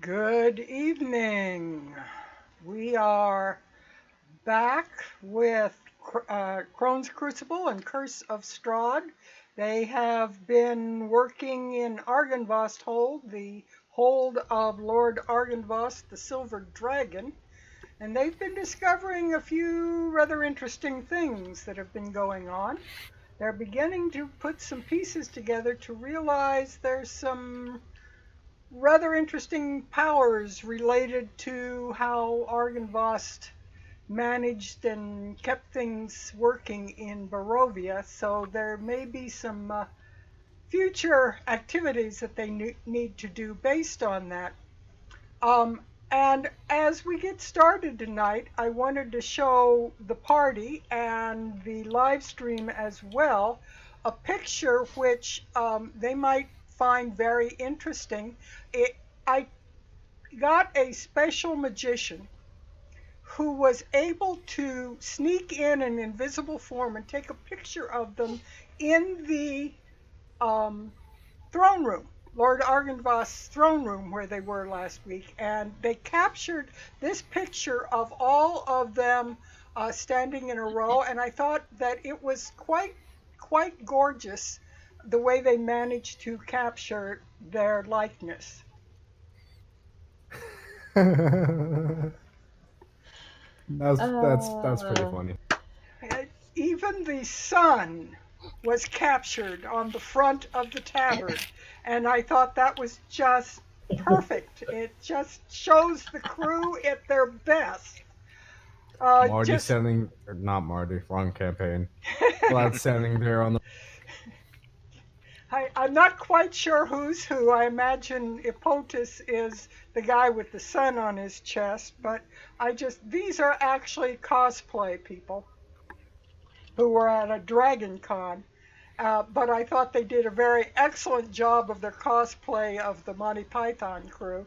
Good evening. We are back with Crone's Crucible and Curse of Strahd. They have been working in Argynvostholt, the hold of Lord Argynvost, the Silver Dragon, and they've been discovering a few rather interesting things that have been going on. They're beginning to put some pieces together to realize there's some rather interesting powers related to how Argynvost managed and kept things working in Barovia. So there may be some future activities that they need to do based on that. And as we get started tonight, I wanted to show the party and the live stream as well a picture which they might find very interesting. I got a special magician who was able to sneak in an invisible form and take a picture of them in the um, throne room, Lord Argynvost's throne room where they were last week. And they captured this picture of all of them standing in a row. And I thought that it was quite gorgeous the way they managed to capture their likeness. That's pretty funny. Even the sun was captured on the front of the tavern, and I thought that was just perfect. It just shows the crew at their best. Marty Just standing, or not Marty, wrong campaign. Glad standing there on the. I'm not quite sure who's who. I imagine Hippotus is the guy with the sun on his chest, but these are actually cosplay people who were at a Dragon Con. But I thought they did a very excellent job of their cosplay of the Monty Python crew.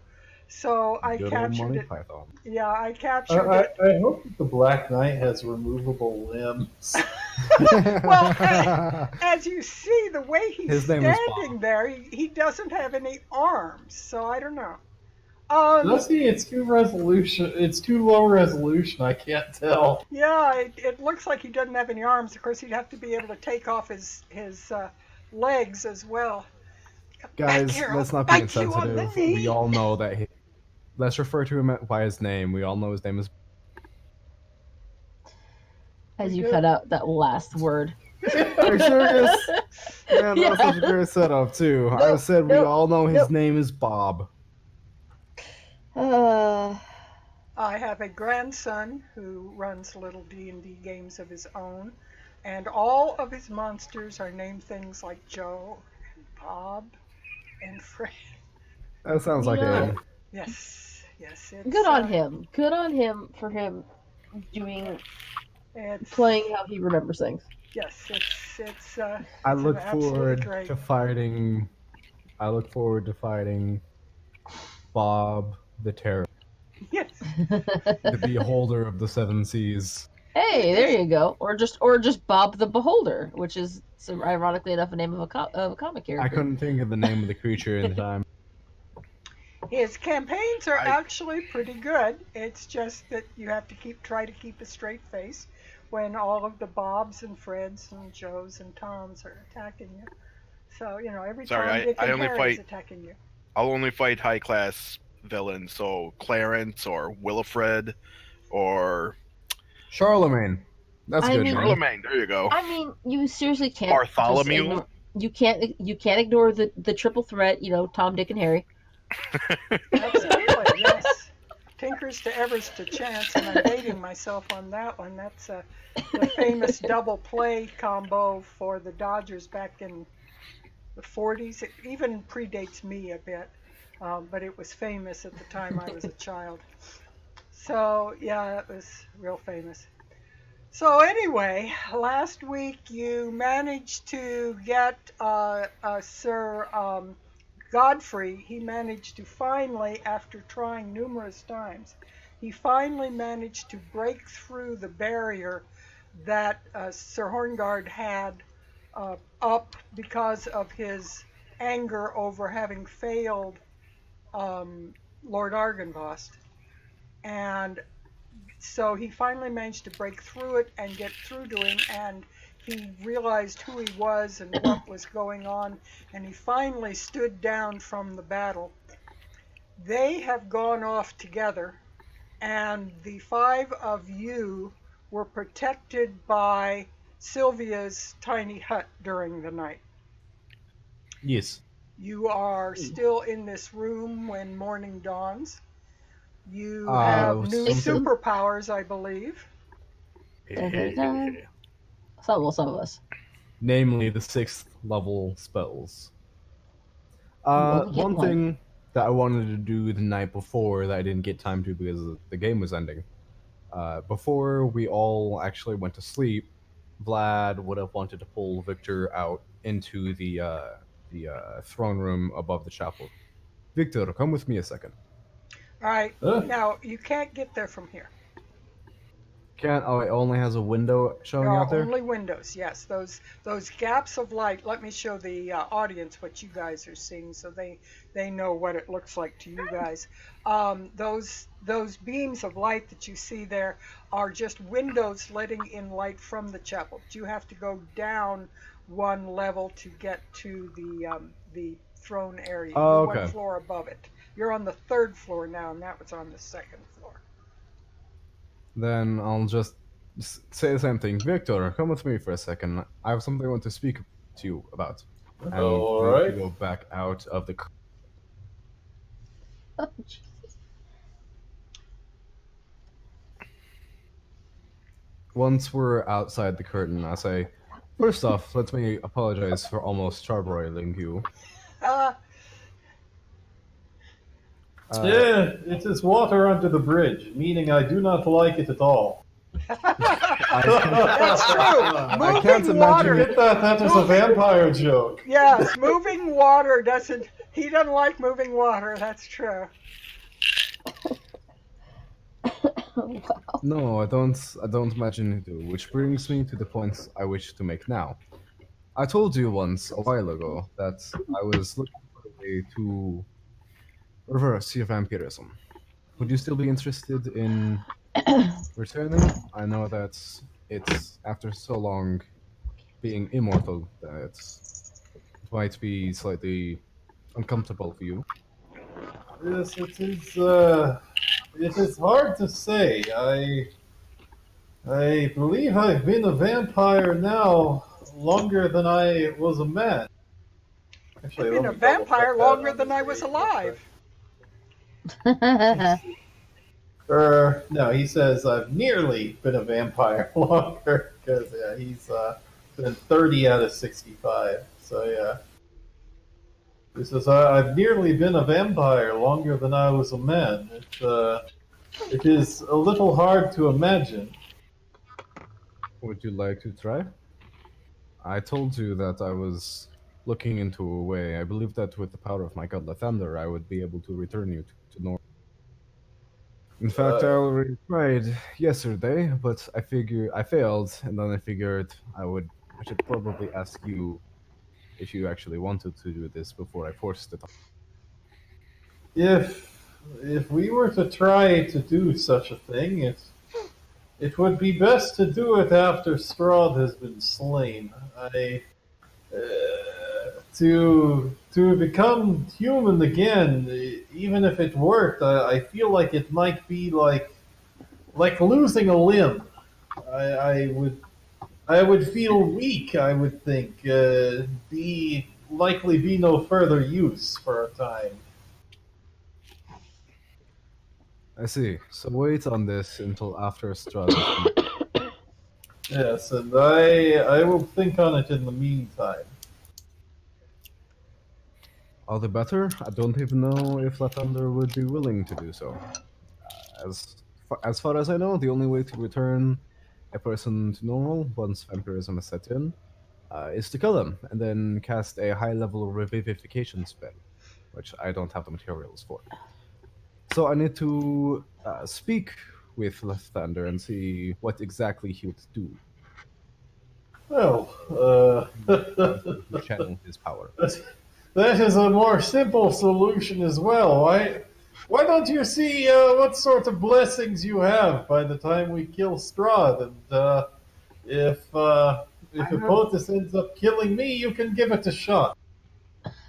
So I Good old captured Monty it. Python. Yeah, I I, captured I, it. I hope that the Black Knight has removable limbs. Well, as you see, the way he's His name is standing Bob. there, he doesn't have any arms. So I don't know. Does he? It's too resolution. It's too low resolution. I can't tell. Yeah, it looks like he doesn't have any arms. Of course, he'd have to be able to take off his legs as well. Back Guys, here, let's I'll not be bite you on the insensitive. knee. We all know that. Let's refer to him by his name. We all know his name is. As We you good? cut out that last word. Are serious? Man, that was such a great setup too. I Nope, said we nope, all know his nope. name is Bob. I have a grandson who runs little D&D games of his own, and all of his monsters are named things like Joe and Bob and Fred. That sounds like Yeah. a. Yes, it's Good on him. Good on him for him doing It's playing how he remembers things. yes, it's I it's look absolutely forward great. to fighting. I look forward to fighting Bob the Terror, Yes, the beholder of the seven seas. Hey, there you go. Or just Bob the Beholder, which is ironically enough a name of a comic character. I couldn't think of the name of the creature in time. his campaigns are I- actually pretty good. It's just that you have to try to keep a straight face when all of the Bobs and Freds and Joes and Toms are attacking you. So every Sorry, time Dick I and only Harry's fight- attacking you. I'll only fight high class villains, so Clarence or Willifred or Charlemagne. That's I good. mean- name. Charlemagne. There you go. I mean, you seriously can't. Bartholomew? You can't ignore the triple threat. Tom, Dick, and Harry. Absolutely, yes. Tinkers to Evers to Chance, and I'm dating myself on that one. That's the famous double play combo for the Dodgers back in the 40s. It even predates me a bit, but it was famous at the time I was a child. So, yeah, it was real famous. So anyway, last week you managed to get Sir Godfrey. He managed to finally, after trying numerous times, he finally managed to break through the barrier that Sir Horngard had up because of his anger over having failed Lord Argynvost. And so he finally managed to break through it and get through to him, and he realized who he was and what was going on, and he finally stood down from the battle. They have gone off together, and the 5 of you were protected by Sylvia's tiny hut during the night. Yes. You are still in this room when morning dawns. You have new something- superpowers, I believe. Dun, dun, dun. Some of us. Namely the 6th level spells. only get One one. thing that I wanted to do the night before that I didn't get time to because the game was ending. Before we all actually went to sleep, Vlad would have wanted to pull Victor out into the throne room above the chapel. Victor, come with me a second. All right. Huh? Now, you can't get there from here. Can't. Oh, it only has a window showing There are out there. only windows, yes. Those gaps of light. Let me show the audience what you guys are seeing, so they know what it looks like to you guys. Those beams of light that you see there are just windows letting in light from the chapel. You have to go down one level to get to the throne area. Oh, You're okay. one floor above it. You're on the 3rd floor now, and that was on the 2nd floor. Then I'll just say the same thing. Victor, come with me for a second. I have something I want to speak to you about. And All we need right. to go back out of the. Oh, Jesus. Once we're outside the curtain, I say, first off, let me apologize for almost charbroiling you. Yeah, it is water under the bridge, meaning I do not like it at all. That's true. I can't Moving imagine water. Get that? That was a vampire joke. Yes, moving water doesn't. He doesn't like moving water. That's true. Wow. No, I don't imagine you do, which brings me to the points I wish to make now. I told you once, a while ago, that I was looking for a way to reverse your vampirism. Would you still be interested in returning? I know that it's after so long being immortal that it might be slightly uncomfortable for you. Yes, it is. It is hard to say. I believe I've been a vampire now longer than I was a man. Actually, I've been let a me double vampire check that longer on than this I was page. alive. No, he says I've nearly been a vampire longer because he's been 30 out of 65. So yeah, he says I've nearly been a vampire longer than I was a man. It is a little hard to imagine. Would you like to try? I told you that I was looking into a way. I believe that with the power of my god Lathander, I would be able to return you to normal. In fact, I already tried yesterday, but I failed, and then I figured I should probably ask you if you actually wanted to do this before I forced it. If we were to try to do such a thing, it would be best to do it after Strahd has been slain. To become human again, even if it worked, I feel like it might be like losing a limb. I would feel weak. I would think likely be no further use for a time. I see. So wait on this until after Strahd has been. Yes, and I will think on it in the meantime. All the better. I don't even know if Lathander would be willing to do so. As far as I know, the only way to return a person to normal once vampirism is set in is to kill them and then cast a high-level revivification spell, which I don't have the materials for. So I need to speak with Lathander and see what exactly he would do Well, to channel his power. that is a more simple solution as well. Why don't you see what sort of blessings you have by the time we kill Strahd? And if Hippotas ends up killing me, you can give it a shot.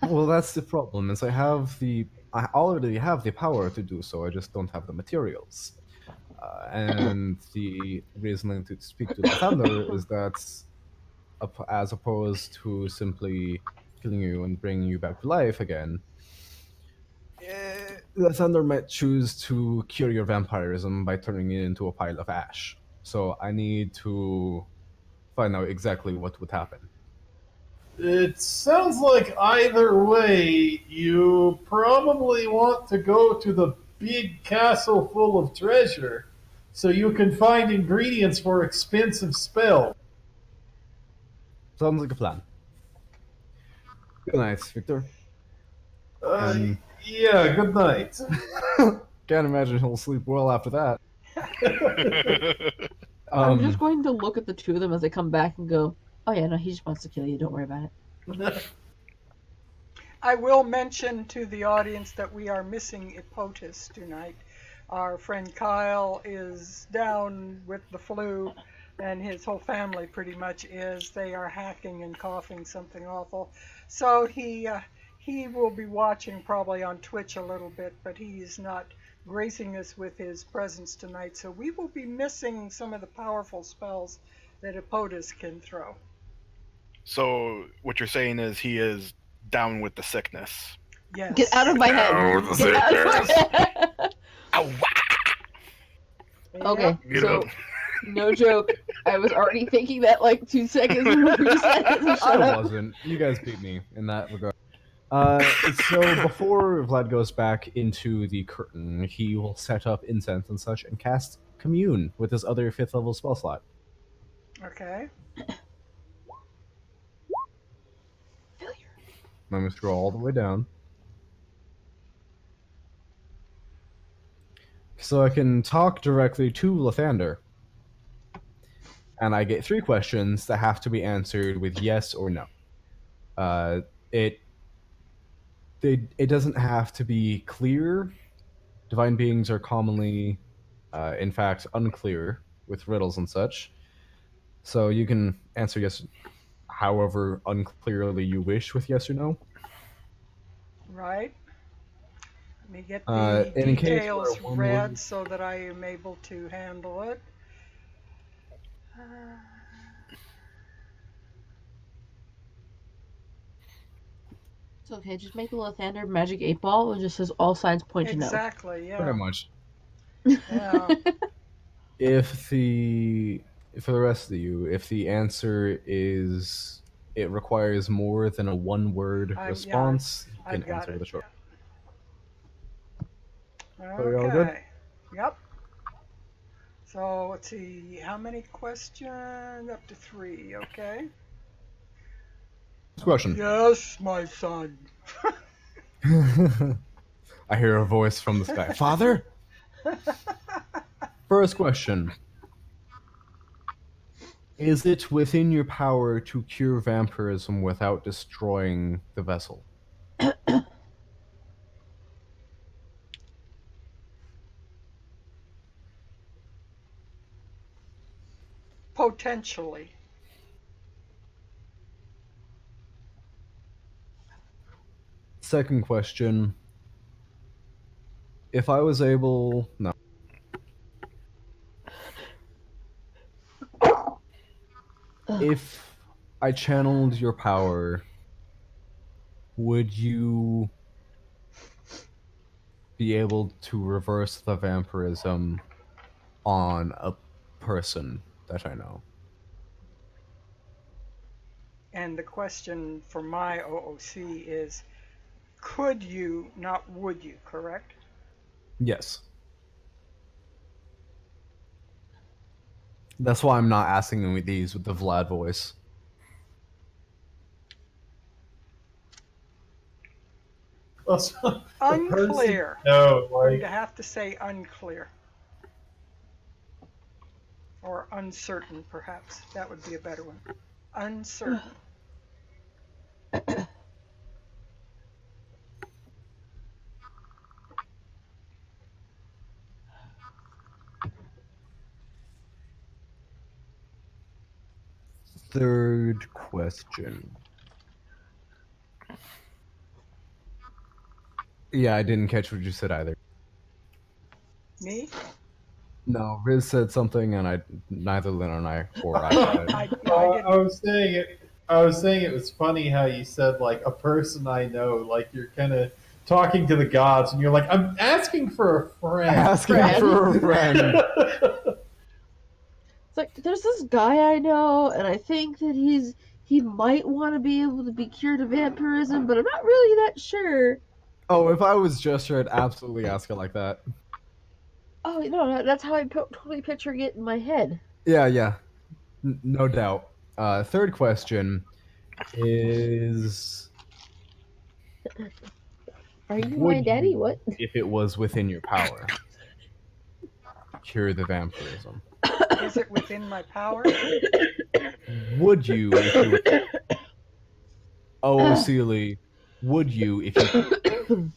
Well, that's the problem. Is I already have the power to do so. I just don't have the materials. And the reasoning to speak to the Thunder is that, as opposed to simply killing you and bringing you back to life again, the Thunder might choose to cure your vampirism by turning it into a pile of ash. So I need to find out exactly what would happen. It sounds like either way, you probably want to go to the big castle full of treasure so you can find ingredients for expensive spells. Sounds like a plan. Good night, Victor. Yeah, good night. Can't imagine he'll sleep well after that. I'm just going to look at the two of them as they come back and go, oh yeah, no, he just wants to kill you. Don't worry about it. I will mention to the audience that we are missing Hippotas tonight. Our friend Kyle is down with the flu, and his whole family pretty much is. They are hacking and coughing something awful. So he will be watching probably on Twitch a little bit, but he's not gracing us with his presence tonight. So we will be missing some of the powerful spells that Hippotas can throw. So what you're saying is he is down with the sickness. Yes. Get out of my head. Down with the Get out of my sickness. head. Ow, Okay, Get so up. no joke. I was already thinking that like 2 seconds before you said it. So shut I up. wasn't. You guys beat me in that regard. So before Vlad goes back into the curtain, he will set up incense and such and cast Commune with his other 5th level spell slot. Okay. Let me scroll all the way down. So I can talk directly to Lathander. And I get 3 questions that have to be answered with yes or no. It doesn't have to be clear. Divine beings are commonly, in fact, unclear with riddles and such. So you can answer yes however unclearly you wish with yes or no. Right. Let me get And the in case details where one read would- so that I am able to handle it. It's okay, just make the Lathander magic 8-ball. It just says all signs point to no. Exactly, yeah. Pretty much. Yeah. For the rest of you, if the answer is it requires more than a one-word response, I you can got answer it. with a short. Okay. So you're all good? Yep. So let's see, how many questions? Up to 3, okay. Next question. Yes, my son. I hear a voice from the sky. Father? First question. Is it within your power to cure vampirism without destroying the vessel? Potentially. Second question. If I was able... No. If I channeled your power, would you be able to reverse the vampirism on a person that I know? And the question for my OOC is, could you, not would you, correct? Yes. That's why I'm not asking them these with the Vlad voice. Also, Unclear. No, I'm going like to have to say unclear. Or uncertain, perhaps. That would be a better one. Uncertain. third question. Yeah, I didn't catch what you said either. Me? No, Riz said something, and neither Lynn and I or I got it. I I didn't. was saying it. I was saying it was funny how you said like a person I know, like you're kind of talking to the gods, and you're like, I'm asking for a friend. Asking Friend? for a friend. It's like there's this guy I know, and I think that he might want to be able to be cured of vampirism, but I'm not really that sure. Oh, if I was Jester, I'd absolutely ask it like that. Oh no, that's how I'm totally picturing it in my head. Yeah. No doubt. Third question is... Are you would my daddy? you, What? if it was within your power, cure the vampirism? Is it within my power? Would you, if you were... Oh, Sealy, would you, if you...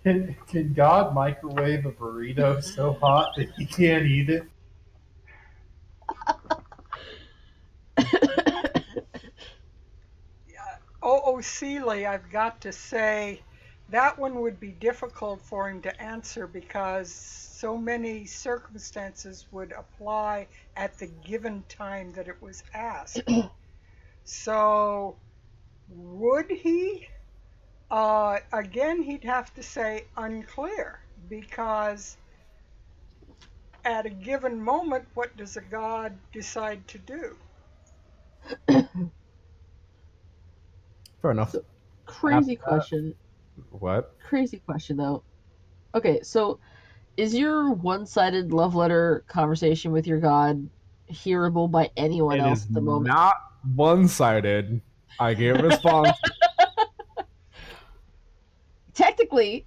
Can God microwave a burrito so hot that he can't eat it? Seeley, I've got to say, that one would be difficult for him to answer because so many circumstances would apply at the given time that it was asked. So, would he? Again, he'd have to say unclear because at a given moment, what does a god decide to do? Fair enough. Crazy question. What? Crazy question though. Okay, so is your one-sided love letter conversation with your god hearable by anyone It else is at the moment? not one-sided. I gave a response. Technically,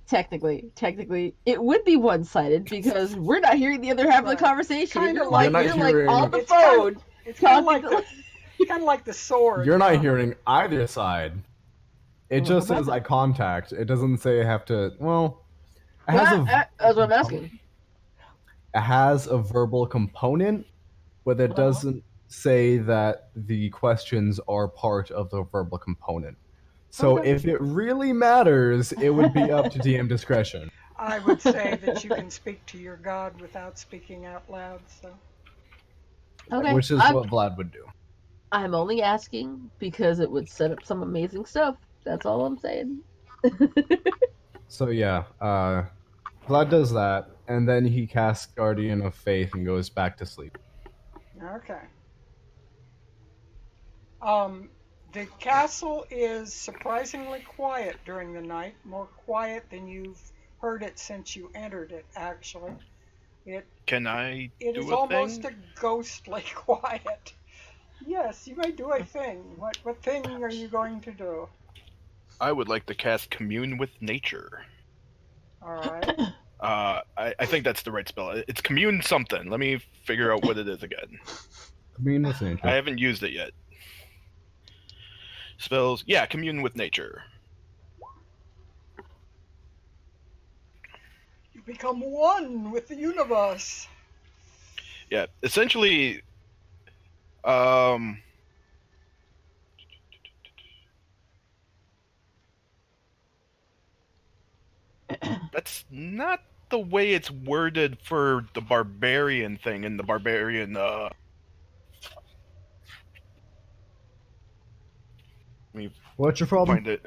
it would be one-sided because we're not hearing the other half of the Right. conversation. Kinda You're like- like You're you're not like on the It's kind phone. It's kind of talking like the sword. You're not yeah. hearing either side. It Well, just how says about eye contact. It doesn't say I have to. Well, it has That's what I'm asking. It has a verbal component, but it doesn't say that the questions are part of the verbal component. So Okay. if it really matters, it would be up to DM discretion. I would say that you can speak to your god without speaking out loud. So Okay. Which is what Vlad would do. I'm only asking because it would set up some amazing stuff. That's all I'm saying. So yeah, Vlad does that, and then he casts Guardian of Faith and goes back to sleep. okay. The castle is surprisingly quiet during the night, more quiet than you've heard it since you entered it. Actually, Can I it do is a almost thing? a ghostly quiet. Yes, you may do a thing. What thing are you going to do? I would like to cast Commune with Nature. All right. I think that's the right spell. It's Commune something. Let me figure out what it is again. Commune with nature. I haven't used it yet. Spells, yeah, Commune with Nature. You become one with the universe. Yeah, essentially, that's not the way it's worded for the barbarian thing in the barbarian, Let me What's your problem? find it.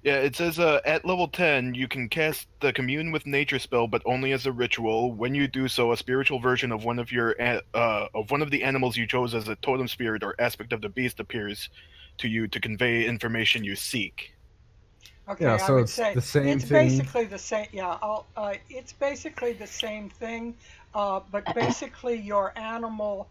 Yeah, it says at level 10 you can cast the Commune with Nature spell, but only as a ritual. When you do so, a spiritual version of one of the animals you chose as a totem spirit or aspect of the beast appears to you to convey information you seek. Okay, Yeah, I so would it's say the same it's thing. basically the same. Yeah, it's basically the same thing, but basically your animal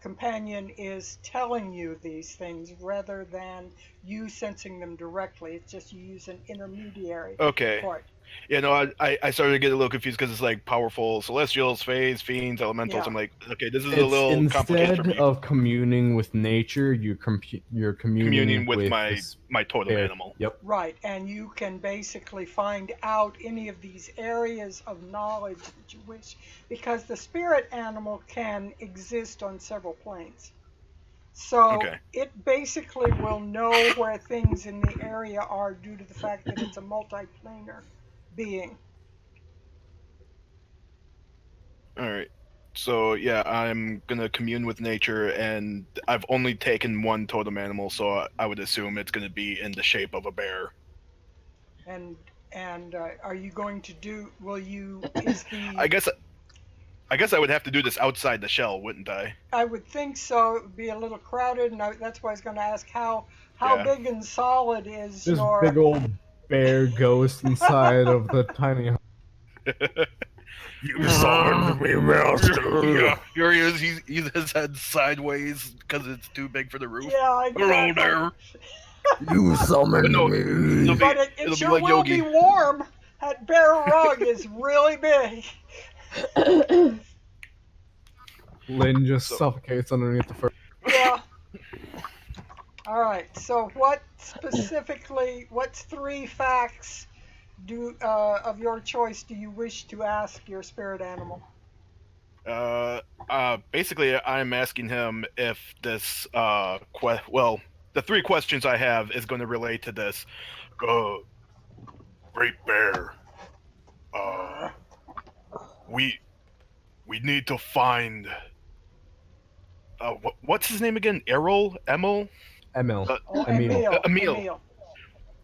companion is telling you these things rather than you sensing them directly. It's just you use an intermediary Okay. for it. Yeah, no, I started to get a little confused because it's like powerful celestials, fays, fiends, elementals. Yeah. I'm like, okay, this is a It's little complicated for instead me. of communing with nature, you're communing With with my totem air. animal. Yep. Right, and you can basically find out any of these areas of knowledge that you wish, because the spirit animal can exist on several planes. So Okay. it basically will know where things in the area are due to the fact that it's a multiplanar being. All right. So yeah, I'm gonna commune with nature, and I've only taken one totem animal, so I would assume it's gonna be in the shape of a bear. And are you going to do? Will you? Is I the? guess I guess I would have to do this outside the shell, wouldn't I? I would think so. It would be a little crowded, and that's why I was going to ask how Yeah. big and solid is This your? big old bear ghost inside of the tiny. You summoned me, master. Yeah, here he is. He's his head sideways because it's too big for the roof. Yeah, Hello exactly. there. You summoned No, me. But it it'll be sure like will Yogi. be warm. That bear rug is really big. Lynn just So- suffocates underneath the fur. Yeah. All right. So what specifically? What's 3 facts of your choice do you wish to ask your spirit animal? Basically, I'm asking him if this well, the 3 questions I have is going to relate to this. Great bear. We need to find. What's his name again? Errol? Emil? Emil. Oh, Emil. Emil.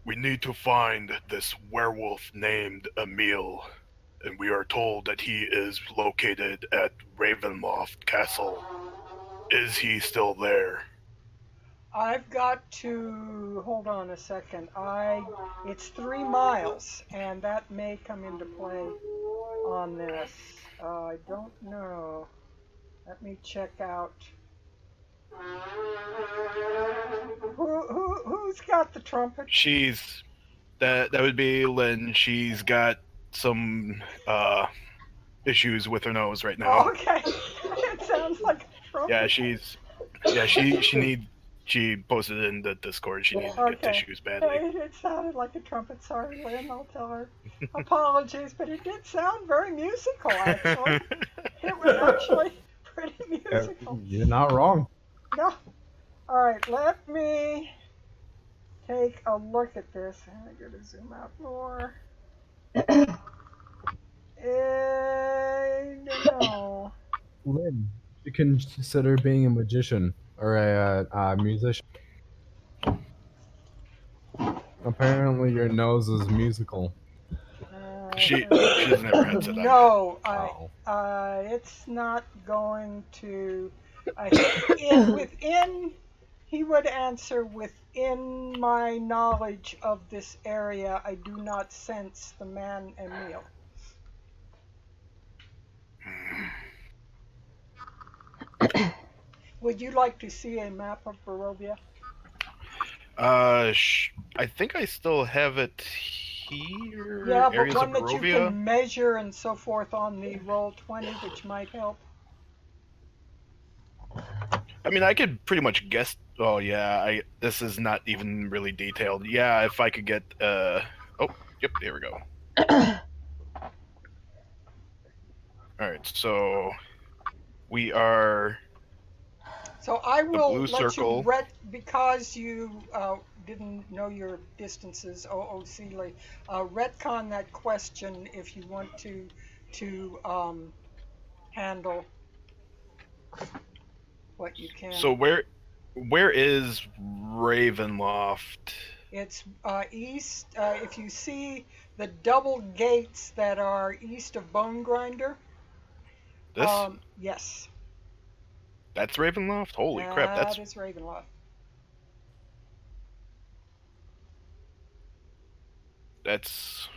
We need to find this werewolf named Emil, and we are told that he is located at Ravenloft Castle. Is he still there? I've got to hold on a second. It's 3 miles, and that may come into play on this. I don't know. Let me check out. Who's got the trumpet? She's that would be Lynn. She's got some issues with her nose right now. Oh, okay. It sounds like a trumpet. Yeah, she posted it in the Discord. She needs to get tissues badly. It sounded like a trumpet. Sorry, Lynn. I'll tell her. Apologies, but it did sound very musical, actually. It was actually pretty musical. You're not wrong. No. All right, let me take a look at this. I'm going to zoom out more. No. Lynn, you can consider being a magician or a musician. Apparently, your nose is musical. She doesn't have her headset on. No, Oh. it's not going to. He would answer within my knowledge of this area. I do not sense the man Emil. Would you like to see a map of Barovia? I think I still have it here. Yeah, but Areas one of that you Barovia. can measure and so forth on the Roll20, which might help. I mean, I could pretty much guess. Oh yeah, this is not even really detailed. Yeah, if I could get. Oh, yep, there we go. All right, so we are. So I will blue let circle. you because you didn't know your distances, OOC, retcon that question if you want to handle what you can. So where is Ravenloft? It's east. If you see the double gates that are east of Bone Grinder. This? Yes. That's Ravenloft? Holy crap, That is Ravenloft. That's.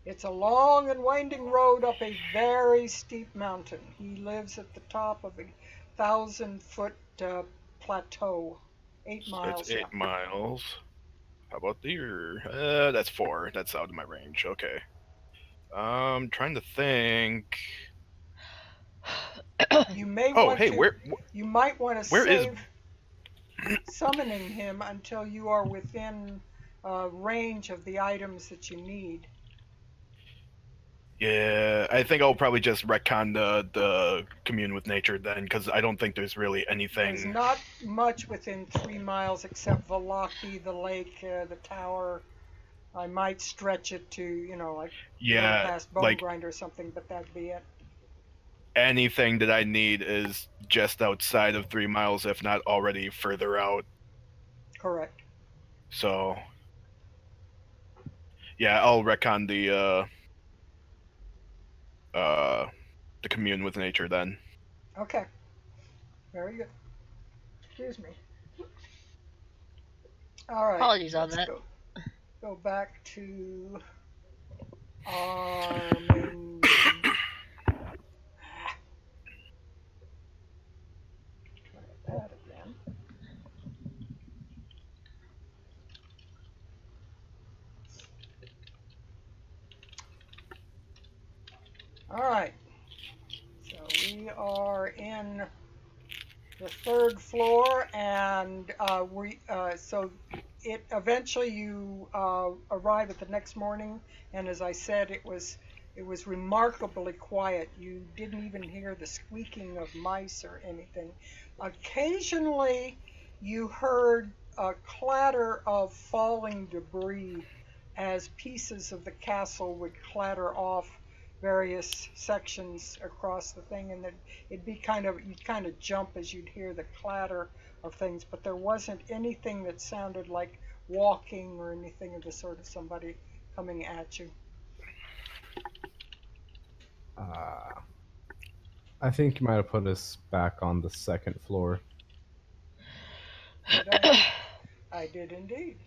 It's a long and winding road up a very steep mountain. He lives at the top of a 1,000-foot plateau. 8 miles. It's 8 miles. How about here? That's 4. That's out of my range. Okay. Trying to think. You may Oh, want hey, to. You might want to where is? save summoning him until you are within range of the items that you need. Yeah, I think I'll probably just retcon the commune with nature then, because I don't think there's really anything. There's not much within 3 miles except Valaki, the lake, the tower. I might stretch it to, like Yeah, past Bone like Grinder or something, but that'd be it. anything that I need is just outside of 3 miles, if not already further out. Correct. So, yeah, I'll retcon the commune with nature then. Okay. Very good. Excuse me. All right. Apologies on let's that. Go back to our main. Try that again. All right. So we are in the 3rd floor, and so it eventually you arrive at the next morning, and as I said, it was remarkably quiet. You didn't even hear the squeaking of mice or anything. Occasionally, you heard a clatter of falling debris as pieces of the castle would clatter off various sections across the thing, and then you'd kind of jump as you'd hear the clatter of things, but there wasn't anything that sounded like walking or anything of the sort of somebody coming at you. I think you might have put us back on the 2nd floor. I did indeed.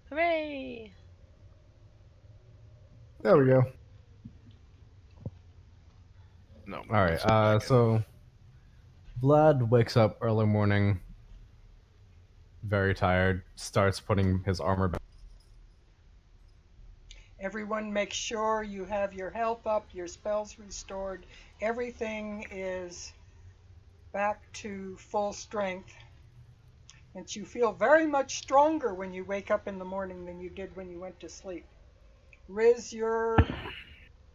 Hooray! There we go. No. All right. So Vlad wakes up early morning, very tired, starts putting his armor back. Everyone make sure you have your health up, your spells restored. Everything is back to full strength. And you feel very much stronger when you wake up in the morning than you did when you went to sleep. Riz, your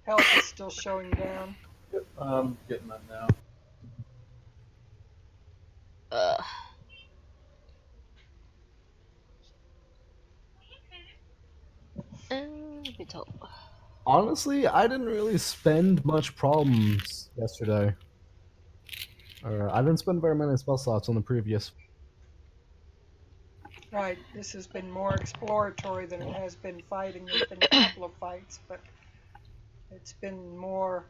health is still showing down. Yep, I'm getting that now. Be told. Honestly, I didn't really spend much problems yesterday. I didn't spend very many spell slots on the previous. Right, this has been more exploratory than it has been fighting. There's been a couple of fights, but it's been more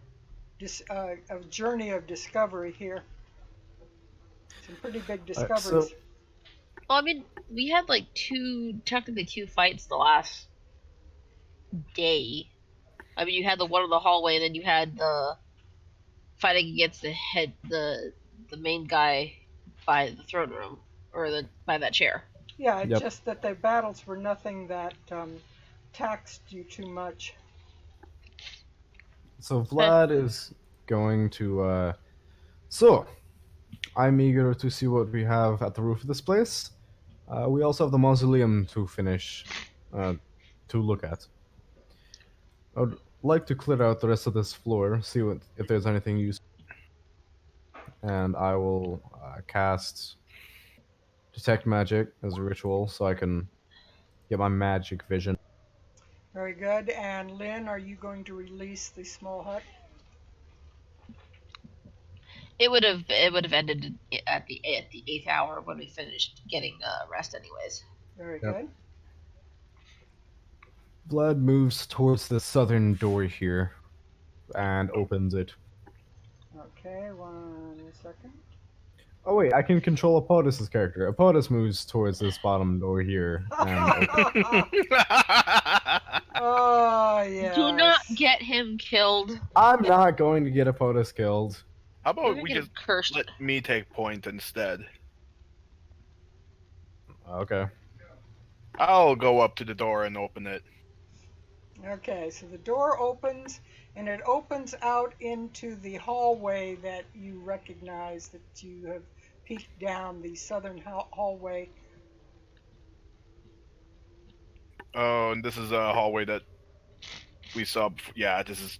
a journey of discovery here. Some pretty big discoveries. Well, I mean, we had like technically two fights the last day. I mean, you had the one in the hallway, and then you had the fighting against the main guy by the throne room, or by that chair. Yeah, it's just that the battles were nothing that taxed you too much. So Vlad is going to. So, I'm eager to see what we have at the roof of this place. We also have the mausoleum to finish, to look at. I would like to clear out the rest of this floor, see if there's anything useful. And I will cast Detect Magic as a ritual so I can get my magic vision. Very good. And Lynn, are you going to release the small hut? It would have ended at the 8th hour when we finished getting rest, anyways. Very good. Vlad moves towards the southern door here and opens it. Okay, 1 second. Oh wait, I can control Apodus' character. Apodus moves towards this bottom door here. And Oh, yeah. Do not get him killed. I'm not going to get Apodus killed. How about we get just cursed? let me take point instead? Okay. I'll go up to the door and open it. Okay, so the door opens, and it opens out into the hallway that you recognize, that you have peeked down, the southern hallway. Oh, and this is a hallway that we saw. Yeah, this is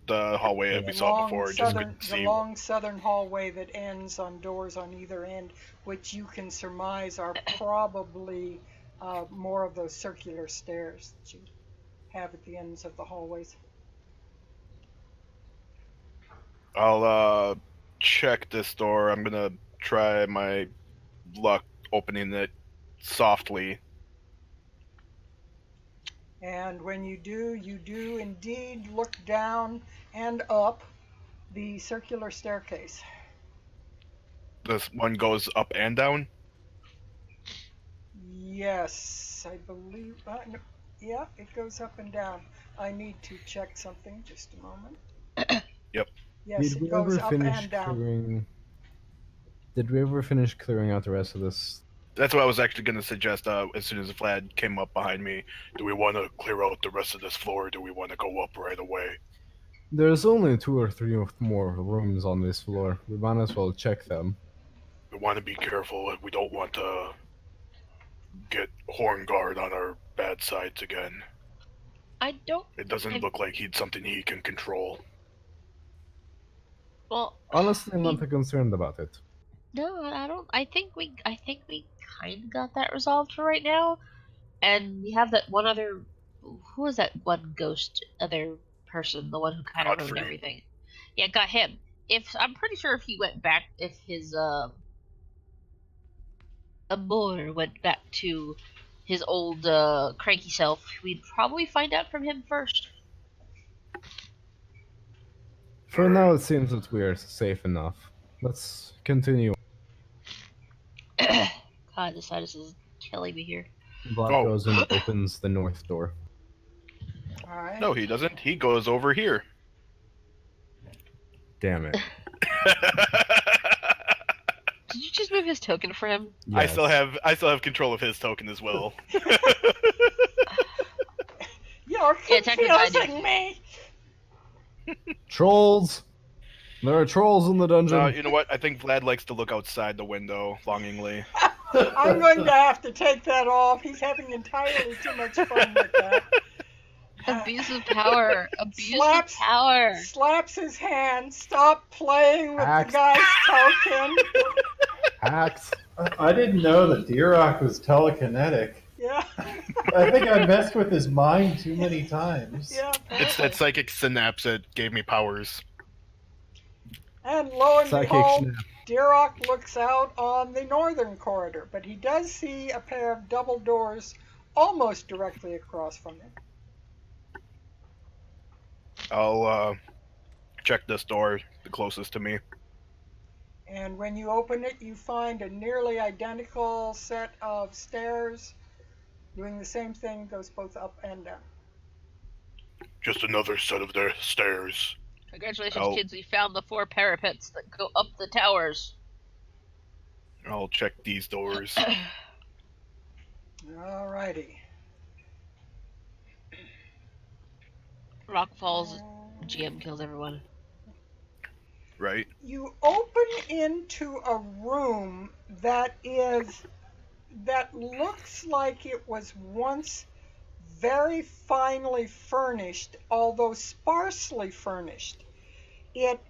the hallway that we saw before. Just couldn't The see. long southern hallway that ends on doors on either end, which you can surmise are probably more of those circular stairs that you have at the ends of the hallways. I'll check this door. I'm gonna try my luck opening it softly. And when you do indeed look down and up the circular staircase. This one goes up and down. Yes, I believe. No, yeah, it goes up and down. I need to check something. Just a moment. Yep. Yes, Did it we goes ever up finish and down. clearing? Did we ever finish clearing out the rest of this? That's what I was actually gonna suggest. As soon as Vlad came up behind me, do we want to clear out the rest of this floor? Or do we want to go up right away? There's only 2 or 3 more rooms on this floor. We might as well check them. We want to be careful. We don't want to get Hornguard on our bad sides again. I don't. It doesn't look like he's something he can control. Well, Honestly, I'm not too concerned about it. no, I don't. I think we kind of got that resolved for right now, and we have that one other. Who was that one ghost other person? The one who kind of ruined Godfrey. everything. Yeah, got him. I'm pretty sure if he went back, if his Amor went back to his old cranky self, we'd probably find out from him first. For now, it seems that we are safe enough. Let's continue. God, this sinus is killing me here. Vlad Oh. goes and opens the north door. All right. No, he doesn't. He goes over here. Damn it. Did you just move his token for him? I Yes. still have control of his token as well. You're Yeah, technically I do. confusing me. Trolls! There are trolls in the dungeon. You know what? I think Vlad likes to look outside the window longingly. I'm going to have to take that off. He's having entirely too much fun with that. Abuse of power. Abuse Slaps- of power. Slaps his hand. Stop playing with Axe. the guy's token. Hacks. I didn't know that Dirok was telekinetic. Yeah. I think I messed with his mind too many times. Yeah. It's that psychic synapse that gave me powers. And lo and Psychic behold, snap. Dirok looks out on the northern corridor, but he does see a pair of double doors almost directly across from him. I'll check this door, the closest to me. And when you open it, you find a nearly identical set of stairs doing the same thing, goes both up and down. Just another set of their stairs. Congratulations, Oh. kids. We found the 4 parapets that go up the towers. I'll check these doors. Alrighty. Rock falls. GM kills everyone. Right? You open into a room that looks like it was once very finely furnished, although sparsely furnished. It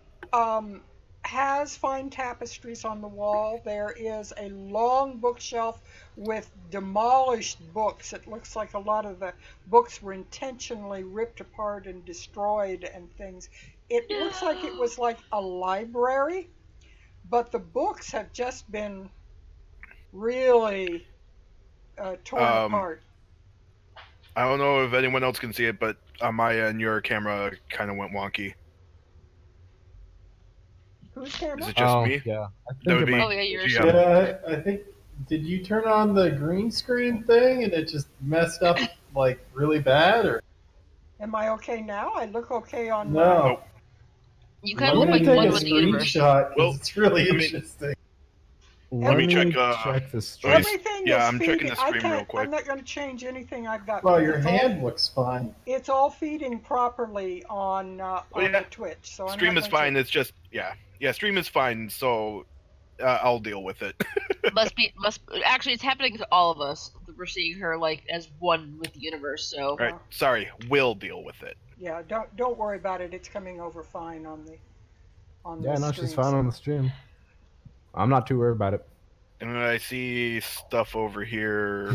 has fine tapestries on the wall. There is a long bookshelf with demolished books. It looks like a lot of the books were intentionally ripped apart and destroyed and things. It looks like it was like a library, but the books have just been really torn apart. I don't know if anyone else can see it, but on my end, your camera kind of went wonky. Whose camera? Is it just me? Yeah. I That think would it be- might- Oh, yeah, yours. Yeah. Yeah, I think. Did you turn on the green screen thing and it just messed up like really bad, or Am I okay now? I look okay on no? You I'm kind of look gonna like take one a with the universe. screenshot because Well, it's really I mean- interesting. Let me check, check the let stream. me- Everything yeah, is I'm checking feeding. the I stream real can't. quick. I'm not going to change anything I've got. Well, because your it's all- hand looks fine. It's all feeding properly on yeah. the Twitch, so Stream I'm is not fine. going It's just stream is fine. So I'll deal with it. Must actually, it's happening to all of us. We're seeing her like as one with the universe. So All right, sorry, we'll deal with it. Yeah, don't worry about it. It's coming over fine on the Yeah, no, she's streams. fine on the stream. I'm not too worried about it. And I see stuff over here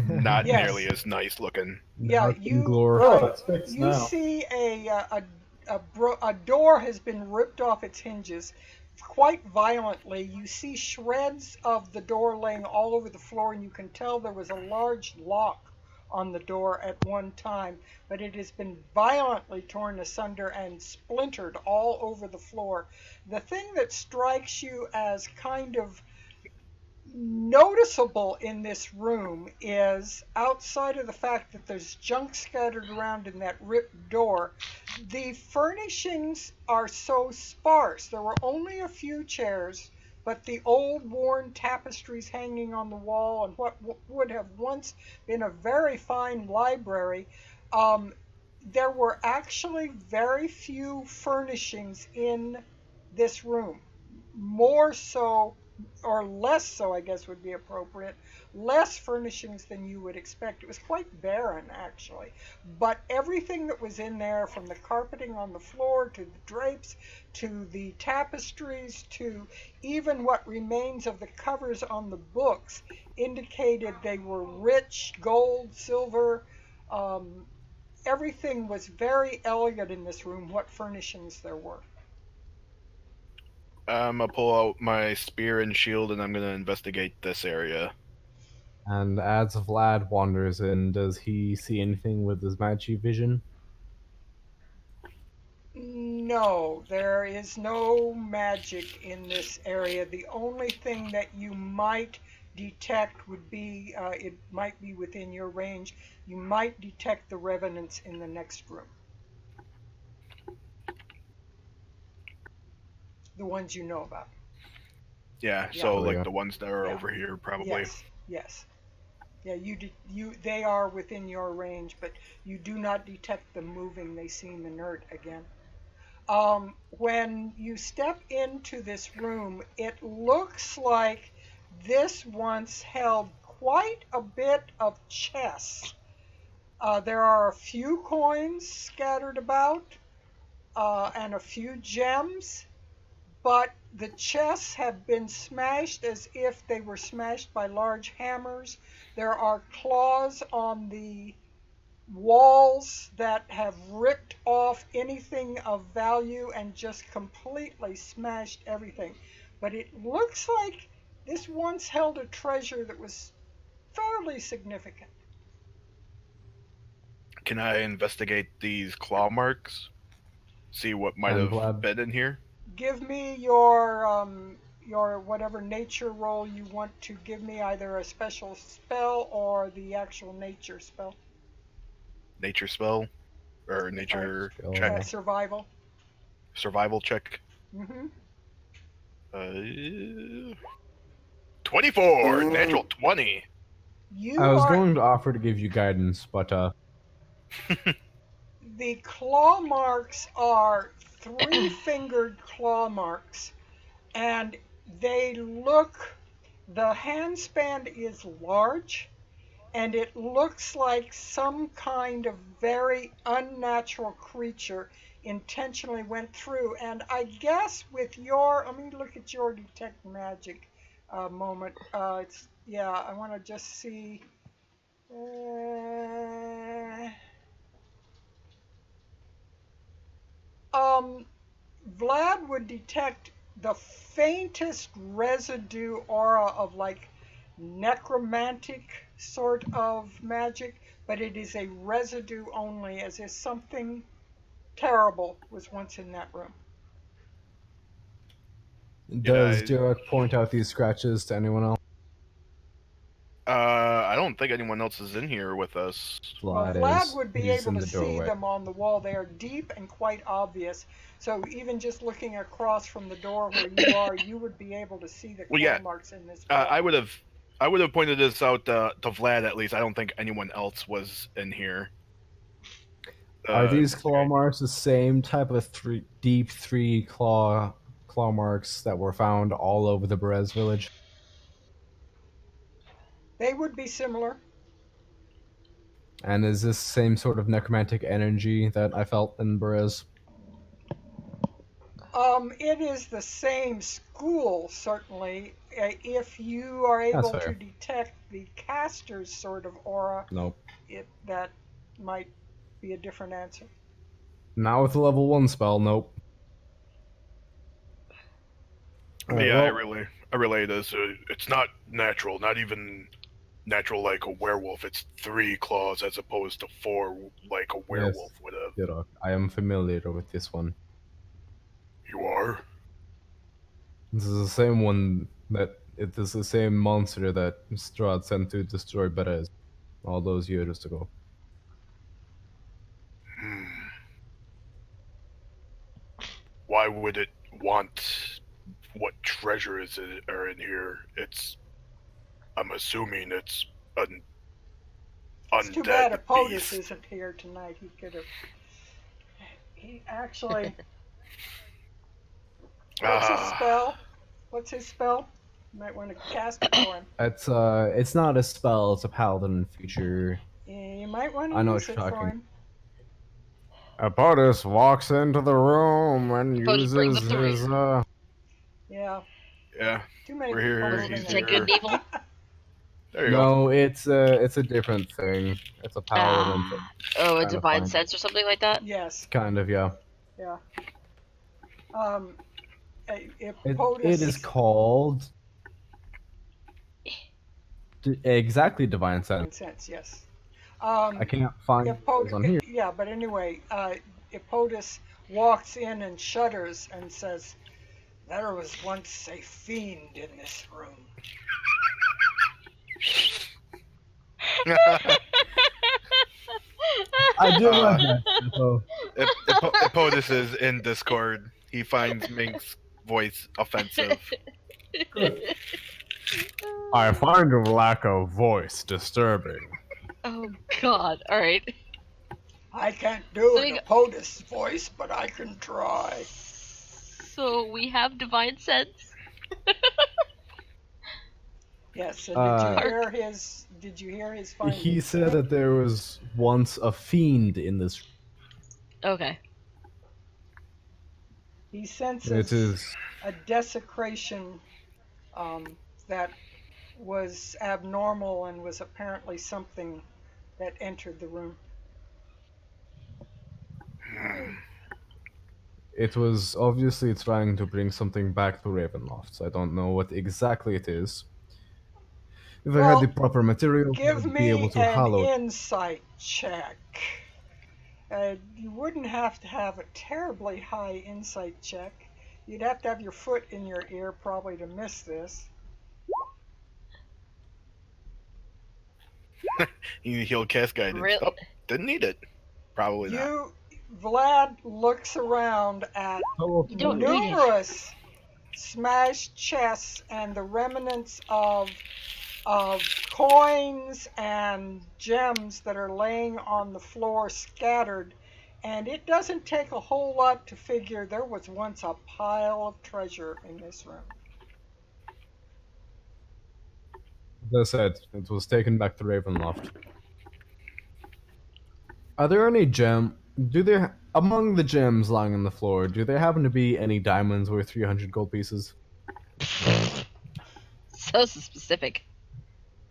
not Yes. nearly as nice looking. Yeah, Dark you. and Glor. Oh, it's fixed You now. see a door has been ripped off its hinges quite violently. You see shreds of the door laying all over the floor, and you can tell there was a large lock on the door at one time, but it has been violently torn asunder and splintered all over the floor. The thing that strikes you as kind of noticeable in this room is, outside of the fact that there's junk scattered around in that ripped door, the furnishings are so sparse. There were only a few chairs, but the old worn tapestries hanging on the wall and what would have once been a very fine library, there were actually very few furnishings in this room. More so, or less so, I guess would be appropriate, less furnishings than you would expect. It was quite barren, actually. But everything that was in there, from the carpeting on the floor to the drapes to the tapestries to even what remains of the covers on the books, indicated they were rich gold, silver. Everything was very elegant in this room, what furnishings there were. I'm gonna pull out my spear and shield, and I'm gonna investigate this area. And as Vlad wanders in, does he see anything with his magic vision? No, there is no magic in this area. The only thing that you might detect would be, it might be within your range, you might detect the revenants in the next room. The ones you know about. Yeah, Yeah. so Oh, like yeah. the ones that are Yeah. over here, probably. Yes. Yeah, they are within your range, but you do not detect them moving. They seem inert again. When you step into this room, it looks like this once held quite a bit of chess. There are a few coins scattered about and a few gems, but the chests have been smashed as if they were smashed by large hammers. There are claws on the walls that have ripped off anything of value and just completely smashed everything. But it looks like this once held a treasure that was fairly significant. Can I investigate these claw marks? See what might And have Vlad? been in here? Give me your whatever nature roll you want to give me, either a special spell or the actual nature spell. Nature spell? Or nature Skill. check? Survival. Survival check? Mm-hmm. 24! Natural 20! I was going to offer to give you guidance, but The claw marks are three-fingered claw marks, and they look, the handspan is large, and it looks like some kind of very unnatural creature intentionally went through. And I guess with your, let me look at your detect magic moment. I want to just see. Vlad would detect the faintest residue aura of like necromantic sort of magic, but it is a residue only, as if something terrible was once in that room. does I- Derek point out these scratches to anyone else? I don't think anyone else is in here with us. Well, Vlad Vlad is. would be He's able in to the see doorway. them on the wall. They are deep and quite obvious. So even just looking across from the door where you are, you would be able to see the claw Well, yeah. marks in this I wall. would have pointed this out to Vlad at least. I don't think anyone else was in here. Are these claw okay. marks the same type of deep three claw marks that were found all over the Berez village? They would be similar. And is this same sort of necromantic energy that I felt in Berez? It is the same school, certainly. If you are That's able fair. to detect the caster's sort of aura, Nope. that might be a different answer. Not with the level 1 spell, nope. Alright, Yeah, well, I relay it as it's not natural, not even natural like a werewolf. It's 3 claws as opposed to 4 like a werewolf would have. Yurok, I am familiar with this one. You are? This is the same one that it is the same monster that Strahd sent to destroy Berez all those years ago. Why would it want what treasure is it are in here? I'm assuming it's an It's too bad undead Apotus beast. isn't here tonight. He could have. He actually. What's his spell? What's his spell? You might want to cast it for him. It's not a spell, it's a paladin feature. You might want I to know use what it you're for talking. him. Apotus walks into the room and Apotus brings up the his Yeah. Yeah. Too many We're people here, living he's in Is that good and here. evil? There you go. No, it's a different thing. It's a paladin thing. Oh, a Kinda divine fine. sense or something like that? Yes. Kind of, yeah. Yeah. If It POTUS, is called exactly divine sense. yes. I can't find If it on here. yeah, but anyway, if POTUS walks in and shudders and says, "There was once a fiend in this room." I do like that. So, If Apotus is in Discord, he finds Mink's voice offensive. I find your lack of voice disturbing. Oh god, alright. I can't do So an you POTUS voice, but I can try. So we have divine sense? Yes. And Uh, did you hear his findings? He said that there was once a fiend in this. Okay. He senses It is a desecration that was abnormal and was apparently something that entered the room. It was obviously trying to bring something back to Ravenloft. So I don't know what exactly it is. If I had the proper material, I Give would be me able to an hallow it. insight check. You wouldn't have to have a terribly high insight check. You'd have to have your foot in your ear probably to miss this. He'll cast guidance. Really? Oh, didn't need it. Probably not. Vlad looks around at Oh, You don't need it. numerous smashed chests and the remnants of coins and gems that are laying on the floor scattered, and it doesn't take a whole lot to figure there was once a pile of treasure in this room. As I said, it was taken back to Ravenloft. Are there any among the gems lying on the floor, do there happen to be any diamonds worth 300 gold pieces? So specific.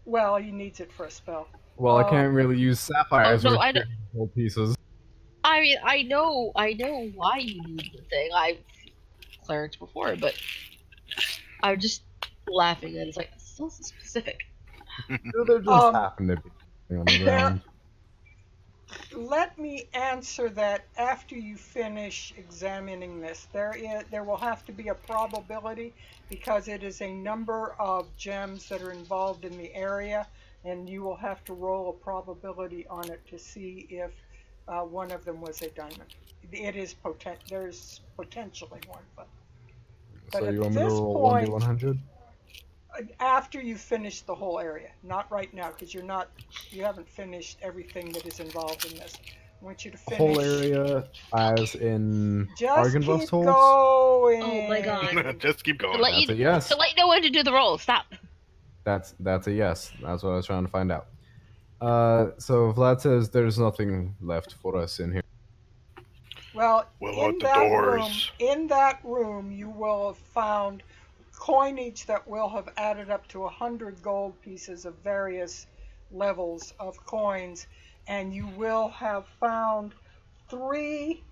Well, he needs it for a spell. Well, I can't really use sapphires Oh, no, worth I know- 300 gold pieces. I mean, I know why you need the thing. I've clerics before, but I'm just laughing at it. It's like, it's so specific. Do there just happen to be on the ground? Let me answer that after you finish examining this. There will have to be a probability because it is a number of gems that are involved in the area. and you will have to roll a probability on it to see if one of them was a diamond. It is there's potentially one, but So you at want me to this roll point, 1d100? after you finish the whole area, not right now, because you haven't finished everything that is involved in this. I want you to finish. Whole area, as in Just keep Argynvostholt? going. Oh my God. Just keep To going. let That's you a yes. to let you know when to do the roll. Stop. That's a yes. That's what I was trying to find out. So Vlad says there's nothing left for us in here. Well, What in about the doors? in that room, you will have found coinage that will have added up to 100 gold pieces of various levels of coins, and you will have found 3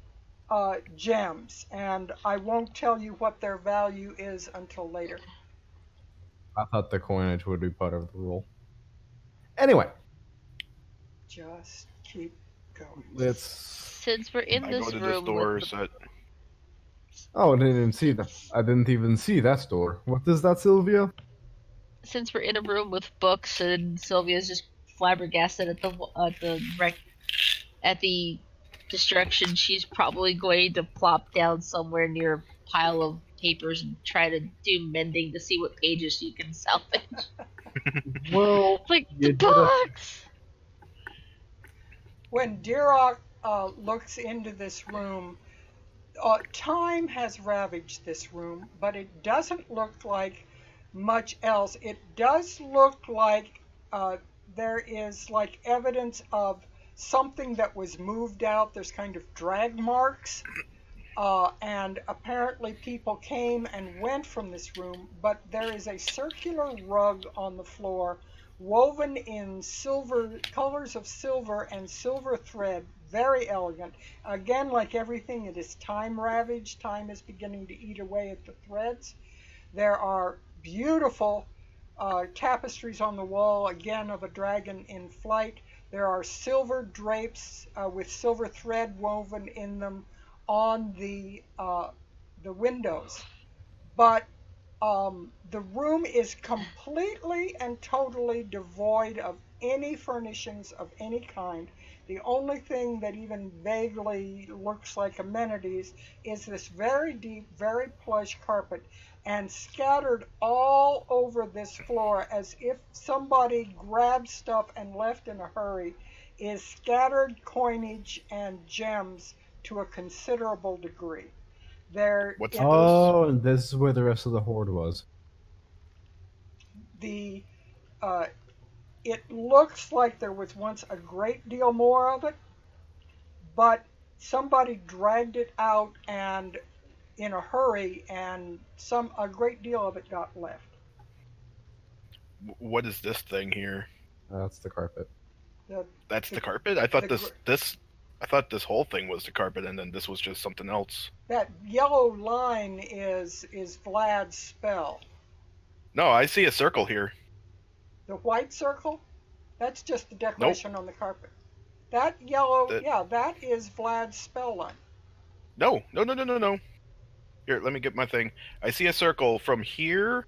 gems, and I won't tell you what their value is until later. I thought the coinage would be part of the rule. Anyway, Just keep going. let's. Since we're in I this go to the room store. with the, Oh, I didn't even see that. I didn't even see that door. What is that, Sylvia? since we're in a room with books and Sylvia's just flabbergasted at the destruction, she's probably going to plop down somewhere near a pile of papers and try to do mending to see what pages she can salvage. Well, Like you the did a- books. When Dirok looks into this room, time has ravaged this room, but it doesn't look like much else. It does look like there is like evidence of something that was moved out. There's kind of drag marks. And apparently people came and went from this room, but there is a circular rug on the floor woven in silver, colors of silver and silver thread, very elegant. Again, like everything, it is time ravaged. Time is beginning to eat away at the threads. There are beautiful tapestries on the wall, again of a dragon in flight. There are silver drapes with silver thread woven in them on the windows, but the room is completely and totally devoid of any furnishings of any kind. The only thing that even vaguely looks like amenities is this very deep, very plush carpet, and scattered all over this floor as if somebody grabbed stuff and left in a hurry is scattered coinage and gems to a considerable degree. What's It, Oh, and this is where the rest of the horde was. the it looks like there was once a great deal more of it, but somebody dragged it out and in a hurry, and a great deal of it got left. What is this thing here? That's the carpet. That's the- the carpet? I thought the I thought this whole thing was the carpet, and then this was just something else. That yellow line is Vlad's spell. No, I see a circle here. The white circle, that's just the decoration on the carpet. That yellow, that is Vlad's spell line. No. Here, let me get my thing. I see a circle from here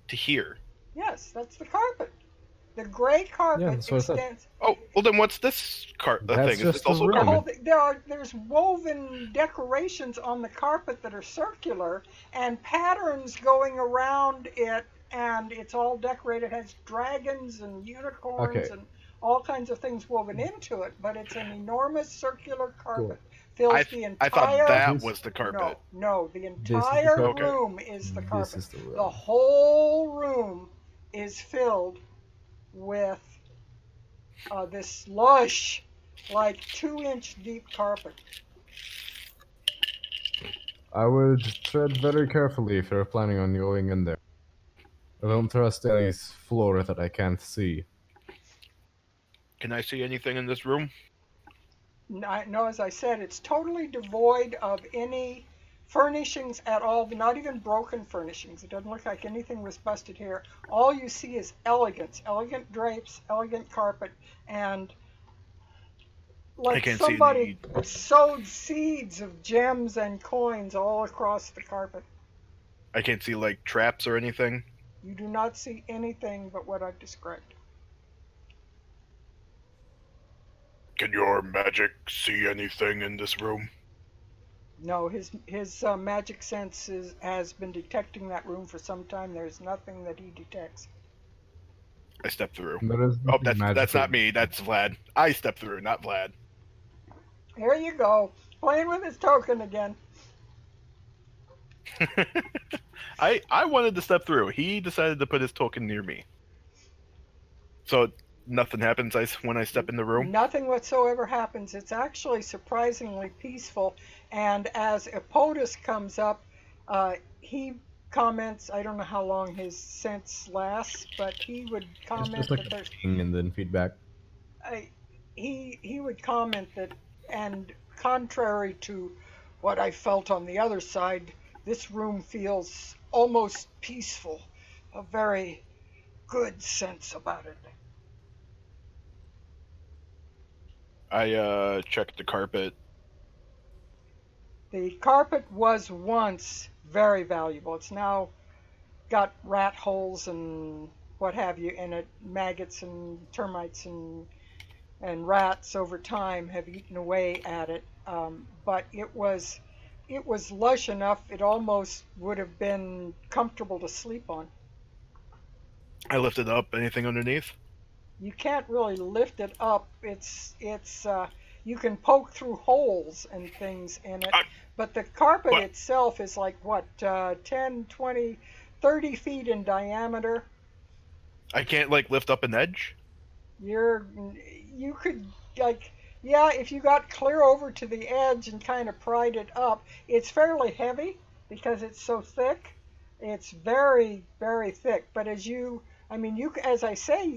to here. Yes, that's the carpet. The gray carpet Yeah, that's what I said. extends. Oh, well then what's this That's thing? Is just this the also room. The carpet? whole there's woven decorations on the carpet that are circular and patterns going around it, and it's all decorated. It has dragons and unicorns Okay. and all kinds of things woven into it, but it's an enormous circular carpet. Fills the entire. I thought that was the carpet. No, the is entire the carpet. room is the carpet. This is the room. The whole room is filled with this lush, like 2-inch deep carpet. I would tread very carefully if you're planning on going in there. I don't trust any floor that I can't see. Can I see anything in this room? No, as I said, it's totally devoid of any furnishings at all, not even broken furnishings. It doesn't look like anything was busted here. All you see is elegance, elegant drapes, elegant carpet, and like can't see somebody sowed seeds of gems and coins all across the carpet. I can't see like traps or anything. You do not see anything but what I've described. Can your magic see anything in this room? No, his magic sense has been detecting that room for some time. There's nothing that he detects. I step through. There is Oh, nothing that's not magical. me. That's Vlad. I step through, not Vlad. Here you go, playing with his token again. I wanted to step through. He decided to put his token near me. So nothing happens when I step in the room? Nothing whatsoever happens. It's actually surprisingly peaceful. And as Epotus comes up, he comments, I don't know how long his sense lasts, but he would It's comment just like that a there's ping and then feedback. he would comment that, and contrary to what I felt on the other side, this room feels almost peaceful, a very good sense about it. I check the carpet. The carpet was once very valuable. It's now got rat holes and what have you in it. Maggots and termites and rats over time have eaten away at it. But it was lush enough. It almost would have been comfortable to sleep on. I lift it up. Anything underneath? You can't really lift it up. It's you can poke through holes and things in it, but the carpet What? itself is like what 10, 20, 30 feet in diameter. I can't like lift up an edge? You could like yeah, if you got clear over to the edge and kind of pried it up. It's fairly heavy because it's so thick. It's very, very thick, but as I say,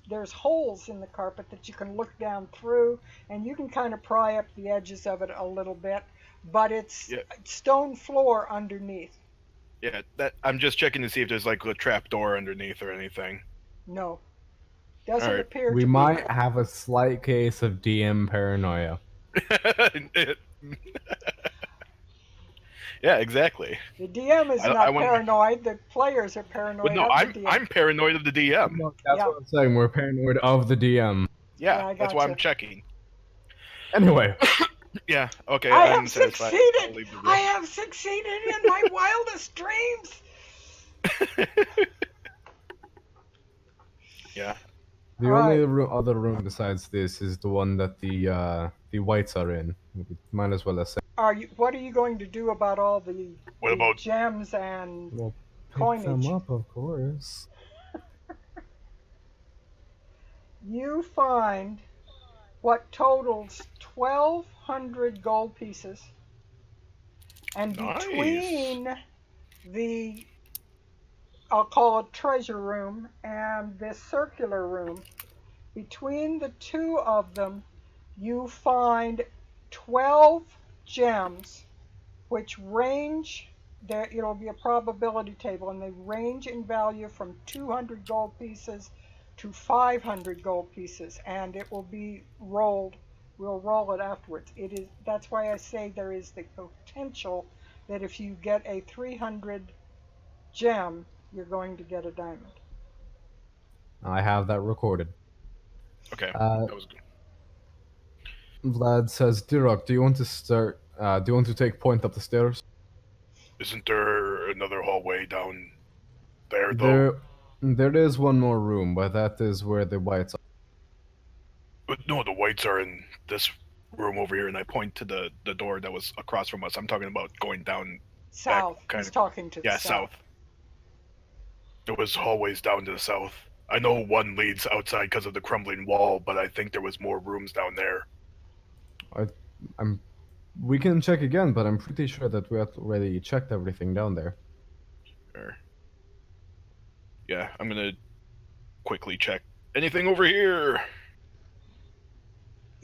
there's holes in the carpet that you can look down through, and you can kind of pry up the edges of it a little bit, but it's Yeah. stone floor underneath. Yeah, that I'm just checking to see if there's like a trap door underneath or anything. No, doesn't All right. appear We to might be. have a slight case of DM paranoia. Yeah, exactly. The DM is I not wonder- paranoid. The players are But paranoid no, of the DM. I'm paranoid of the DM. No, that's Yeah. what I'm saying. We're paranoid of the DM. Yeah, I that's why I'm gotcha. checking. Anyway, Yeah, okay. I I'm have satisfied. I'll succeeded. leave the room. I have succeeded in my wildest dreams. Yeah. the All only right. other room besides this is the one that the whites are in. We might as well ascend. What are you going to do about all the What about gems and We'll pick coinage? them up, of course. You find what totals 1,200 gold pieces, and Nice. between the, I'll call it treasure room, and this circular room, between the two of them, you find 12 gems, which range, there it'll be a probability table, and they range in value from 200 gold pieces to 500 gold pieces, and it will be rolled. We'll roll it afterwards. That's why I say there is the potential that if you get a 300 gem, you're going to get a diamond. I have that recorded. Okay. Uh, That was good. Vlad says, Dirok, do you want to start? Do you want to take point up the stairs? Isn't there another hallway down there though? There is one more room, but that is where the whites are. But no, the whites are in this room over here, and I point to the door that was across from us. I'm talking about going down. South. kind He's of- talking to the Yeah, south. south. There was hallways down to the south. I know one leads outside because of the crumbling wall, but I think there was more rooms down there. We can check again, but I'm pretty sure that we had already checked everything down there. Sure. Yeah, I'm gonna quickly check. Anything over here?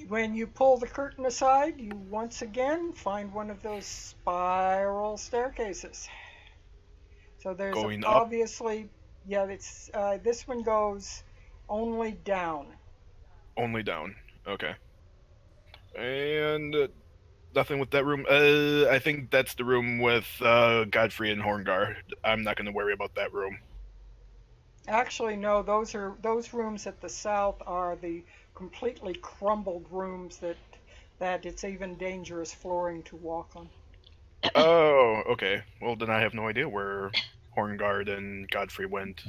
When you pull the curtain aside, you once again find one of those spiral staircases. So there's Going up? obviously, yeah, it's this one goes only down. Only down. Okay. And nothing with that room. I think that's the room with Godfrey and Horngar. I'm not gonna worry about that room. Actually, no, those rooms at the south are the completely crumbled rooms that it's even dangerous flooring to walk on. Oh, okay. Well, then I have no idea where Horngard and Godfrey went.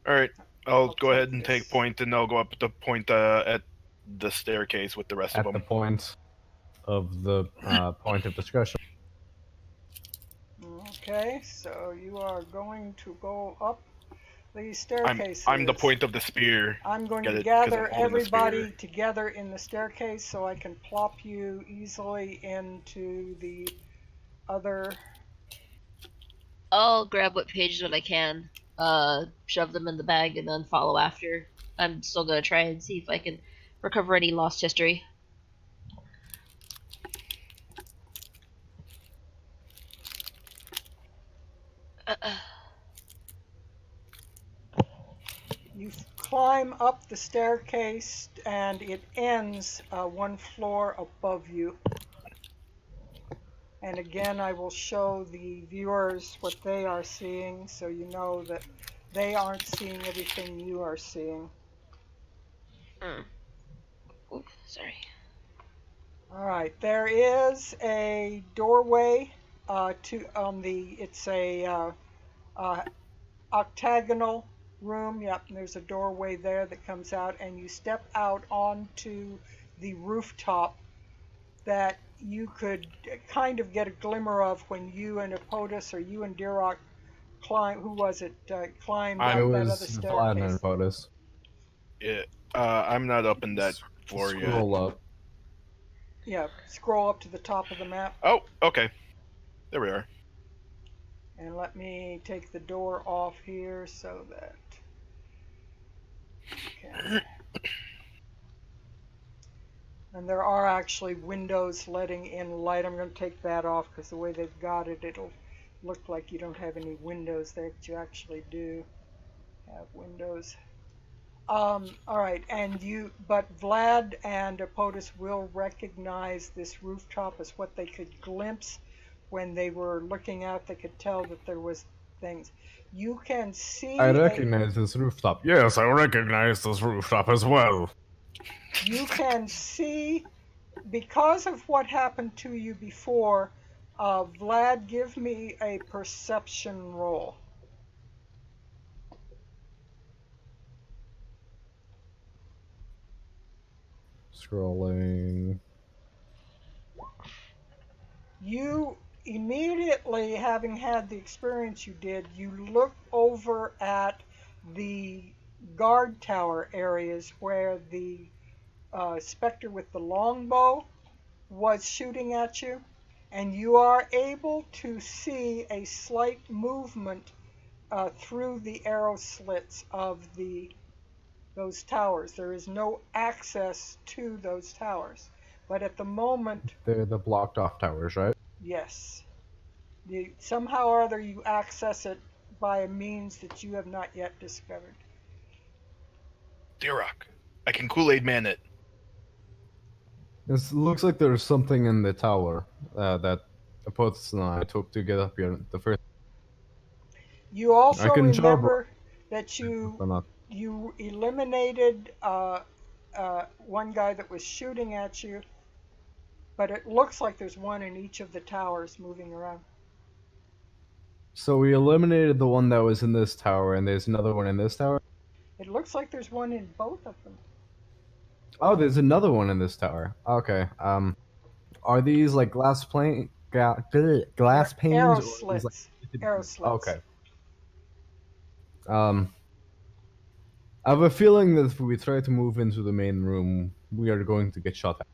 Alright, I'll go ahead and take point, and I'll go up the point at the staircase with the rest of At the them. point of the point of discussion. Okay, so you are going to go up the staircases. I'm the point of the spear. I'm going Get to it? 'Cause I'm gather holding the everybody spear. together in the staircase so I can plop you easily into the other. I'll grab what pages that I can, shove them in the bag, and then follow after. I'm still gonna try and see if I can recover any lost history. You climb up the staircase and it ends one floor above you. And again, I will show the viewers what they are seeing so you know that they aren't seeing everything you are seeing. Ooh, sorry. All right, there is a doorway it's a octagonal room. Yep, and there's a doorway there that comes out, and you step out onto the rooftop that you could kind of get a glimmer of when you and Apotus or you and Dirok climbed up that other Vlad and staircase. Potus. Yeah, I'm not up in that floor yet. Scroll up. Yeah, scroll up to the top of the map. Oh, okay. There we are. And let me take the door off here so that. Okay. And there are actually windows letting in light. I'm going to take that off because the way they've got it, it'll look like you don't have any windows there, but you actually do have windows. All right, but Vlad and Apotus will recognize this rooftop as what they could glimpse when they were looking out. They could tell that there was things. You can see. I recognize this rooftop. Yes, I recognize this rooftop as well. You can see, because of what happened to you before, Vlad, give me a perception roll. Scrolling. You immediately, having had the experience you did, you look over at the guard tower areas where the specter with the longbow was shooting at you, and you are able to see a slight movement through the arrow slits of those towers. There is no access to those towers, but at the moment, They're the blocked off towers, right? yes. Somehow or other you access it by a means that you have not yet discovered. Dirok, I can Kool-Aid Man it. It looks like there's something in the tower that Apotus and I took to get up here the first. You also I can remember that but not. you eliminated one guy that was shooting at you, but it looks like there's one in each of the towers moving around. So we eliminated the one that was in this tower, and there's another one in this tower? It looks like there's one in both of them. Oh, there's another one in this tower. Okay. Are these like glass panes? Arrow Or slits. like... Arrow slits. Okay. I have a feeling that if we try to move into the main room, we are going to get shot at.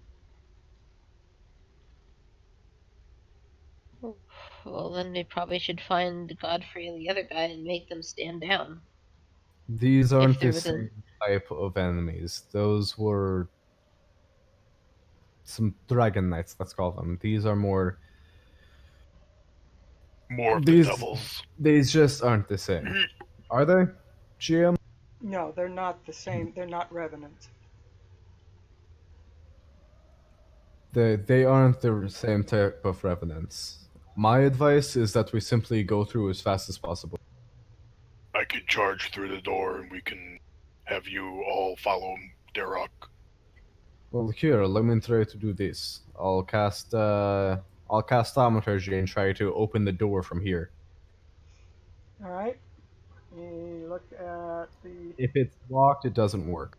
Well, then we probably should find Godfrey and the other guy and make them stand down. These aren't they're the within- same type of enemies. Those were some dragon knights, let's call them. These are more... More of These- the devils. These just aren't the same. Are they, GM? No, they're not the same. They're not revenants. They aren't the same type of revenants. My advice is that we simply go through as fast as possible. I can charge through the door and we can have you all follow Derek. Well, here, let me try to do this. I'll cast Thaumaturgy and try to open the door from here. All right. You look at the. If it's locked, it doesn't work.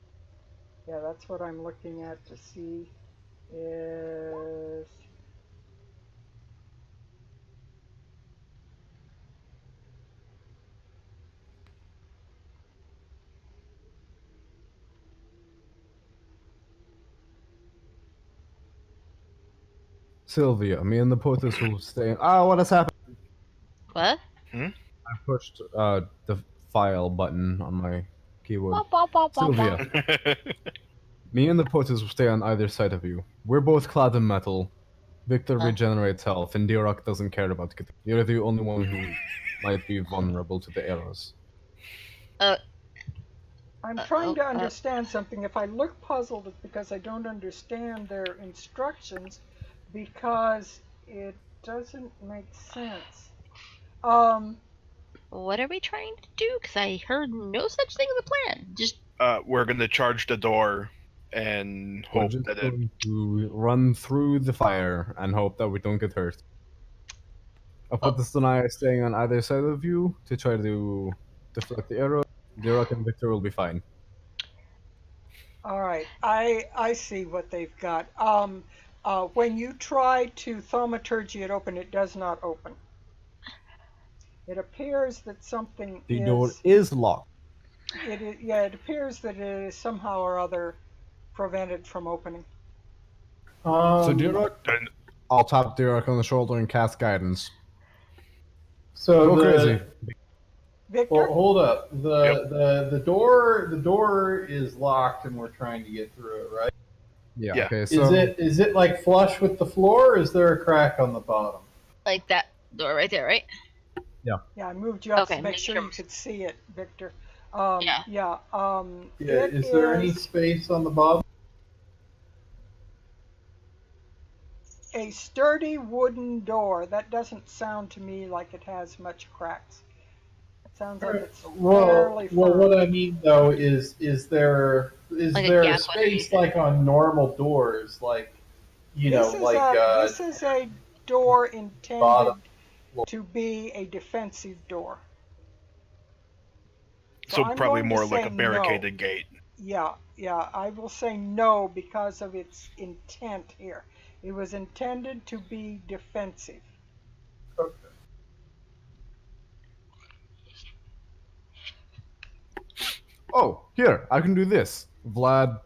Yeah, that's what I'm looking at to see. Is Sylvia, me and the Potus will stay. Ah, what has happened? What? I pushed the file button on my keyboard. Wah, wah, wah, wah, wah. Sylvia, me and the Potus will stay on either side of you. We're both clad in metal. Victor regenerates health, and Dirok doesn't care about it. You're the only one who might be vulnerable to the arrows. I'm trying to understand something. If I look puzzled, it's because I don't understand their instructions, because it doesn't make sense. What are we trying to do? Because I heard no such thing as a plan. Just We're gonna charge the door and We're hope just that it. going to run through the fire and hope that we don't get hurt. Apotus and I are staying on either side of you to try to deflect the arrow. Dirok and Victor will be fine. All right, I see what they've got. When you try to thaumaturgy it open, it does not open. It appears that something The is. door is locked. It appears that it is somehow or other prevented from opening. So Dirok, Then I'll tap Dirok on the shoulder and cast guidance. So Go crazy. Victor? Well, hold up. The door is locked, and we're trying to get through it, right? Yeah. Yeah. Okay. So Is it like flush with the floor, or is there a crack on the bottom? like that door right there, right? Yeah, I moved you up Okay, to make make sure sure- you could see it, Victor. Yeah. Yeah. Yeah. It Is there any space on the bottom? a sturdy wooden door. That doesn't sound to me like it has much cracks. It sounds like it's fairly Well, firm. what I mean though is there Like a there a gap space underneath like on normal doors, like This is a door intended bottom. to be a defensive door. so I'm probably going to more like say a barricaded gate. Yeah, I will say no because of its intent here. It was intended to be defensive. Okay. Oh, here, I can do this. Vlad,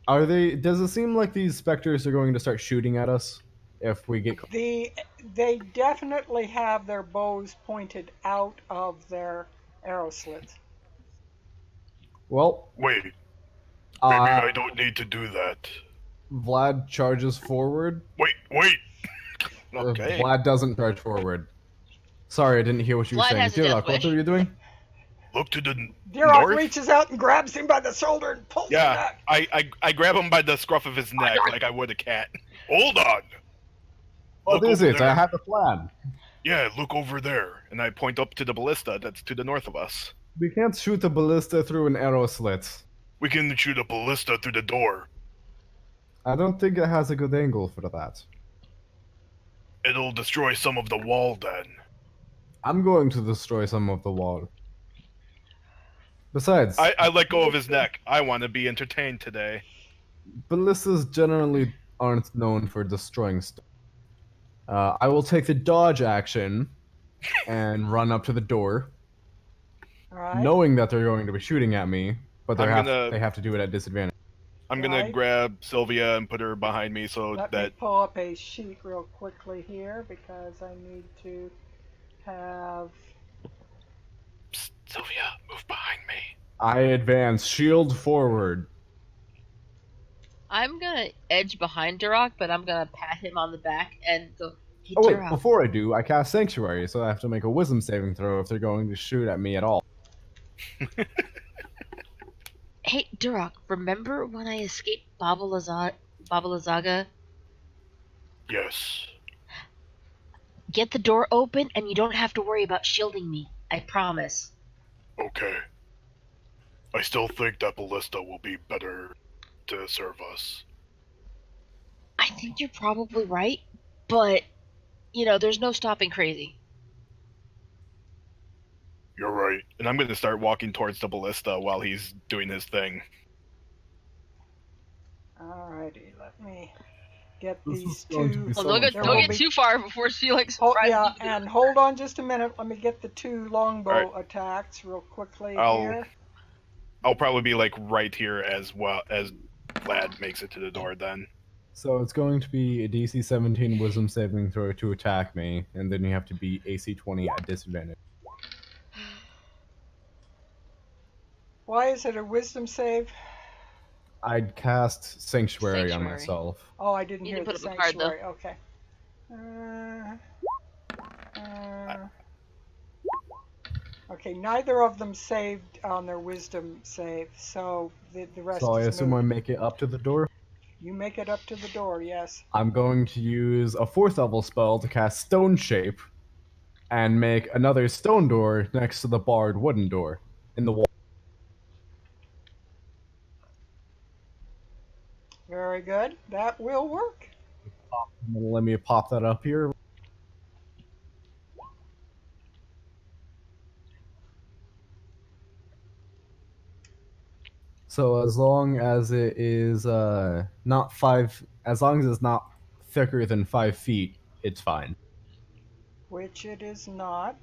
are they? Does it seem like these specters are going to start shooting at us if we get? They definitely have their bows pointed out of their arrow slits. Well, Wait, maybe uh, I don't need to do that. Vlad charges forward. Wait. Okay. Vlad doesn't charge forward. Sorry, I didn't hear what you were Vlad saying. has a death Dirok, what wish. are you doing? Look to the Dirok north. reaches out and grabs him by the shoulder and pulls him Yeah, back. I grab him by the scruff of his neck like I would a cat. Hold on. What Look is over it? there. I have a plan. Yeah, look over there. And I point up to the ballista that's to the north of us. We can't shoot a ballista through an arrow slit. We can shoot a ballista through the door. I don't think it has a good angle for that. It'll destroy some of the wall then. I'm going to destroy some of the wall. Besides, I let go of his neck. I want to be entertained today. ballistas generally aren't known for destroying stuff. I will take the dodge action and run up to the door, All right. knowing that they're going to be shooting at me, but they have to do it at disadvantage. I'm gonna Right. grab Sylvia and put her behind me so Let me that pull up a sheet real quickly here because I need to have. Psst, Sylvia, move behind me. I advance, shield forward. I'm gonna edge behind Durok, but I'm gonna pat him on the back and go, hey, Oh wait, Durok. before I do, I cast Sanctuary, so I have to make a Wisdom saving throw if they're going to shoot at me at all. Hey, Durok, remember when I escaped Babalazaga? Yes. Get the door open and you don't have to worry about shielding me. I promise. Okay. I still think that ballista will be better to serve us. I think you're probably right, but there's no stopping crazy. You're right. And I'm going to start walking towards the ballista while he's doing his thing. Alrighty, let me get This these is going to two. be Well, so don't much get, There will don't get be- too far before she surprises Yeah, you. and hold on just a minute. Let me get the two longbow attacks real quickly here. I'll probably be like right here as well as Vlad makes it to the door then. So it's going to be a DC 17 Wisdom saving throw to attack me, and then you have to beat AC 20 at disadvantage. Why is it a wisdom save? I'd cast Sanctuary on Sanctuary. myself. Oh, I didn't You hear didn't the put up a card, though. sanctuary. Okay. Okay, neither of them saved on their wisdom save, so the rest So I is assume moot. I make it up to the door. You make it up to the door, yes. I'm going to use a 4th level spell to cast Stone Shape and make another stone door next to the barred wooden door in the wall. Very good. That will work. Let me pop that up here. So as long as it is not 5, as long as it's not thicker than 5 feet, it's fine. Which it is not.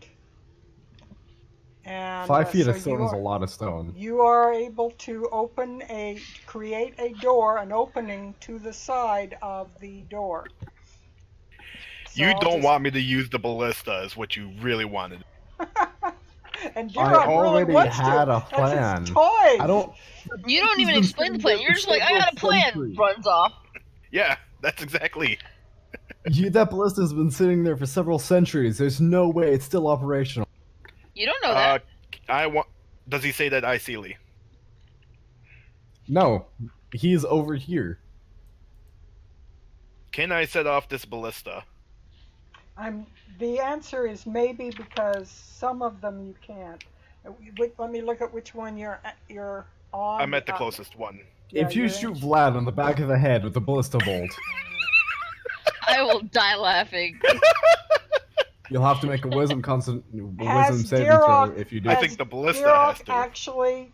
And 5 feet so of stone is a lot of stone. you are able to create a door, an opening to the side of the door. So You I'll don't just- want me to use the ballista is what you really wanted. And I Duroc really already wants had to. a plan. That's his toys. I don't. You don't even This has explain been the plan. sitting You're just like, I there got a for plan. centuries. Runs off. Yeah, that's exactly. That ballista has been sitting there for several centuries. There's no way it's still operational. You don't know that. Does he say that I Sealy? No, he's over here. Can I set off this ballista? The answer is maybe, because some of them you can't. Let me look at which one you're on. I'm at the closest one. Yeah, If you you're shoot Vlad on the back of the head with a ballista bolt, I will die laughing. you'll have to make a wisdom Has saving Duroc- throw if you do. I think the ballista Duroc has to. actually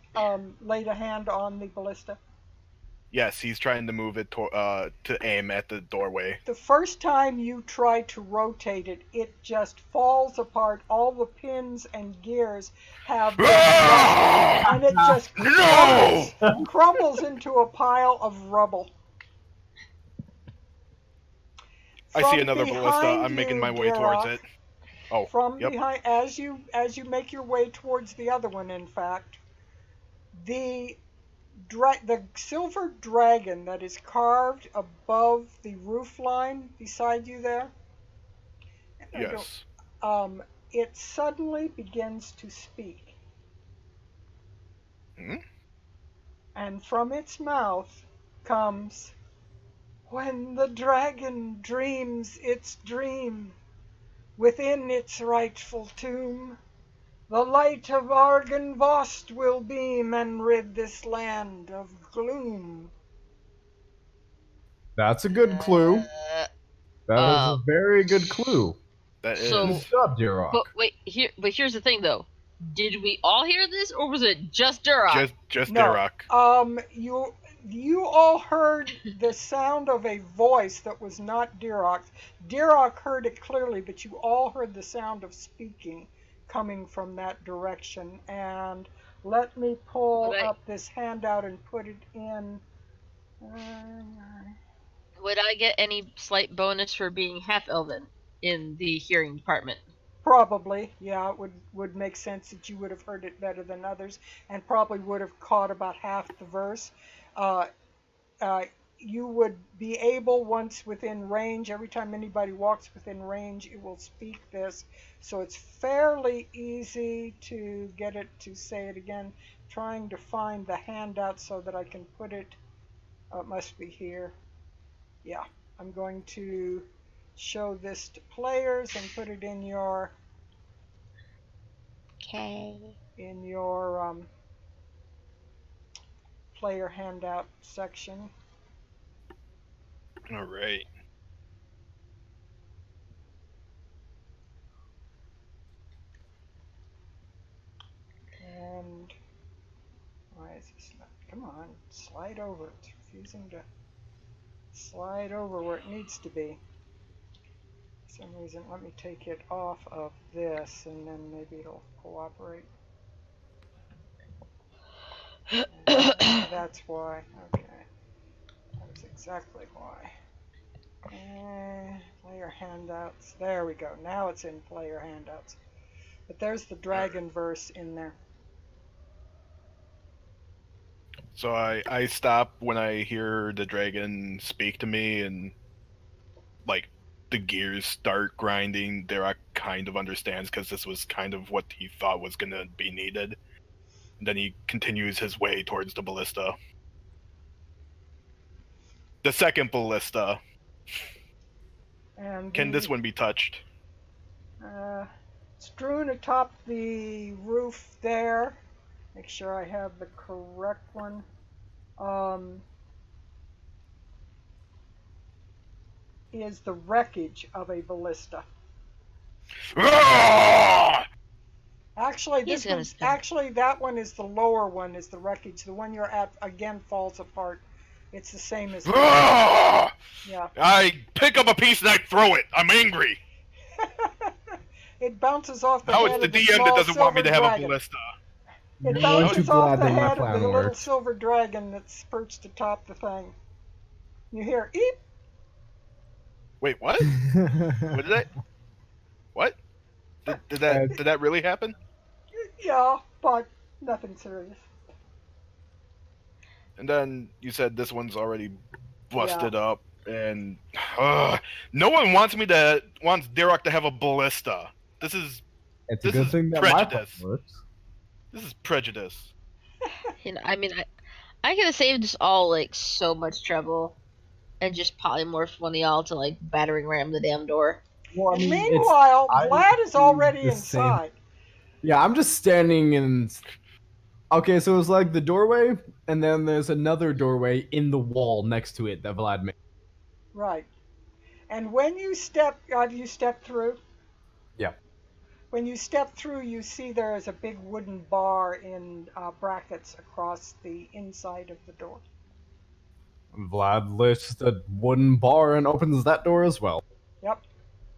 laid a hand on the ballista. Yes, he's trying to move it to aim at the doorway. The first time you try to rotate it, it just falls apart. All the pins and gears have and it just crumbles into a pile of rubble. I see another ballista. behind I'm making you, my way towards Duroc, it. Oh, From yep. behind, as you make your way towards the other one, in fact, the silver dragon that is carved above the roof line beside you there. Yes. It suddenly begins to speak. Hmm? And from its mouth comes, "When the dragon dreams its dream within its rightful tomb, the light of Argynvostholt will beam and rid this land of gloom." That's a good clue. That is a very good clue. That is. So- Good job, Duroc. But wait, here's the thing though. Did we all hear this, or was it just Duroc? Just No. Duroc. You all heard the sound of a voice that was not Duroc's. Duroc heard it clearly, but you all heard the sound of speaking coming from that direction. And let me pull Would I- up this handout and put it in. Would I get any slight bonus for being half elven in the hearing department? Probably, yeah, it would make sense that you would have heard it better than others, and probably would have caught about half the verse. You would be able, once within range, every time anybody walks within range, it will speak this. So it's fairly easy to get it to say it again. Trying to find the handout so that I can put it. It must be here. Yeah, I'm going to show this to players and put it in your Okay. player handout section. All right. And why is this not? Come on, slide over. It's refusing to slide over where it needs to be. For some reason, let me take it off of this, and then maybe it'll cooperate. That's why. Okay, that's exactly why. Player handouts. There we go. Now it's in player handouts. But there's the dragon verse in there. So I stop when I hear the dragon speak to me, and like the gears start grinding. Derek kind of understands because this was kind of what he thought was going to be needed. And then he continues his way towards the ballista. The second ballista. And Can this one be touched? Strewn atop the roof there. Make sure I have the correct one. Is the wreckage of a ballista. Actually, that one is the lower one, is the wreckage. The one you're at again falls apart. It's the same as. Yeah. I pick up a piece and I throw it. I'm angry. It bounces off the Now head it's of the the DM small that doesn't want me to have dragon. a ballista. It I'm bounces too off glad the that my head of plan the little worked. silver dragon that's perched atop the thing. You hear eep. Wait, what? What did I? What? Did that really happen? Yeah, but nothing serious. And then you said this one's already busted up, and no one wants Derek to have a ballista. This is It's a This good is thing that my plan prejudice. works. this is prejudice. I mean, I could have saved us all like so much trouble, and just polymorphed one of y'all to like battering ram the damn door. Well, I And mean, meanwhile, I Vlad is do already the same- inside. Yeah, I'm just standing in. Okay, so it's like the doorway, and then there's another doorway in the wall next to it that Vlad made. Right. And when you step, have you stepped through? Yeah. When you step through, you see there is a big wooden bar in brackets across the inside of the door. Vlad lifts the wooden bar and opens that door as well. Yep.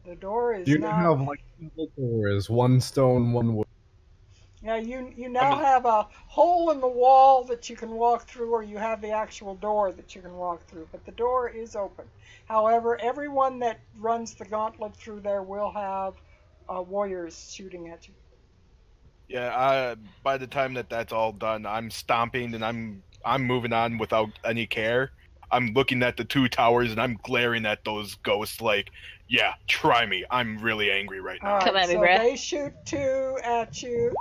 The door is You now. have like single doors, one stone, one wood. Yeah, you now have a hole in the wall that you can walk through, or you have the actual door that you can walk through. But the door is open. However, everyone that runs the gauntlet through there will have warriors shooting at you. Yeah, by the time that's all done, I'm stomping and I'm moving on without any care. I'm looking at the two towers and I'm glaring at those ghosts like, yeah, try me. I'm really angry right now. All right, Come at me, so bruh. they shoot 2 at you.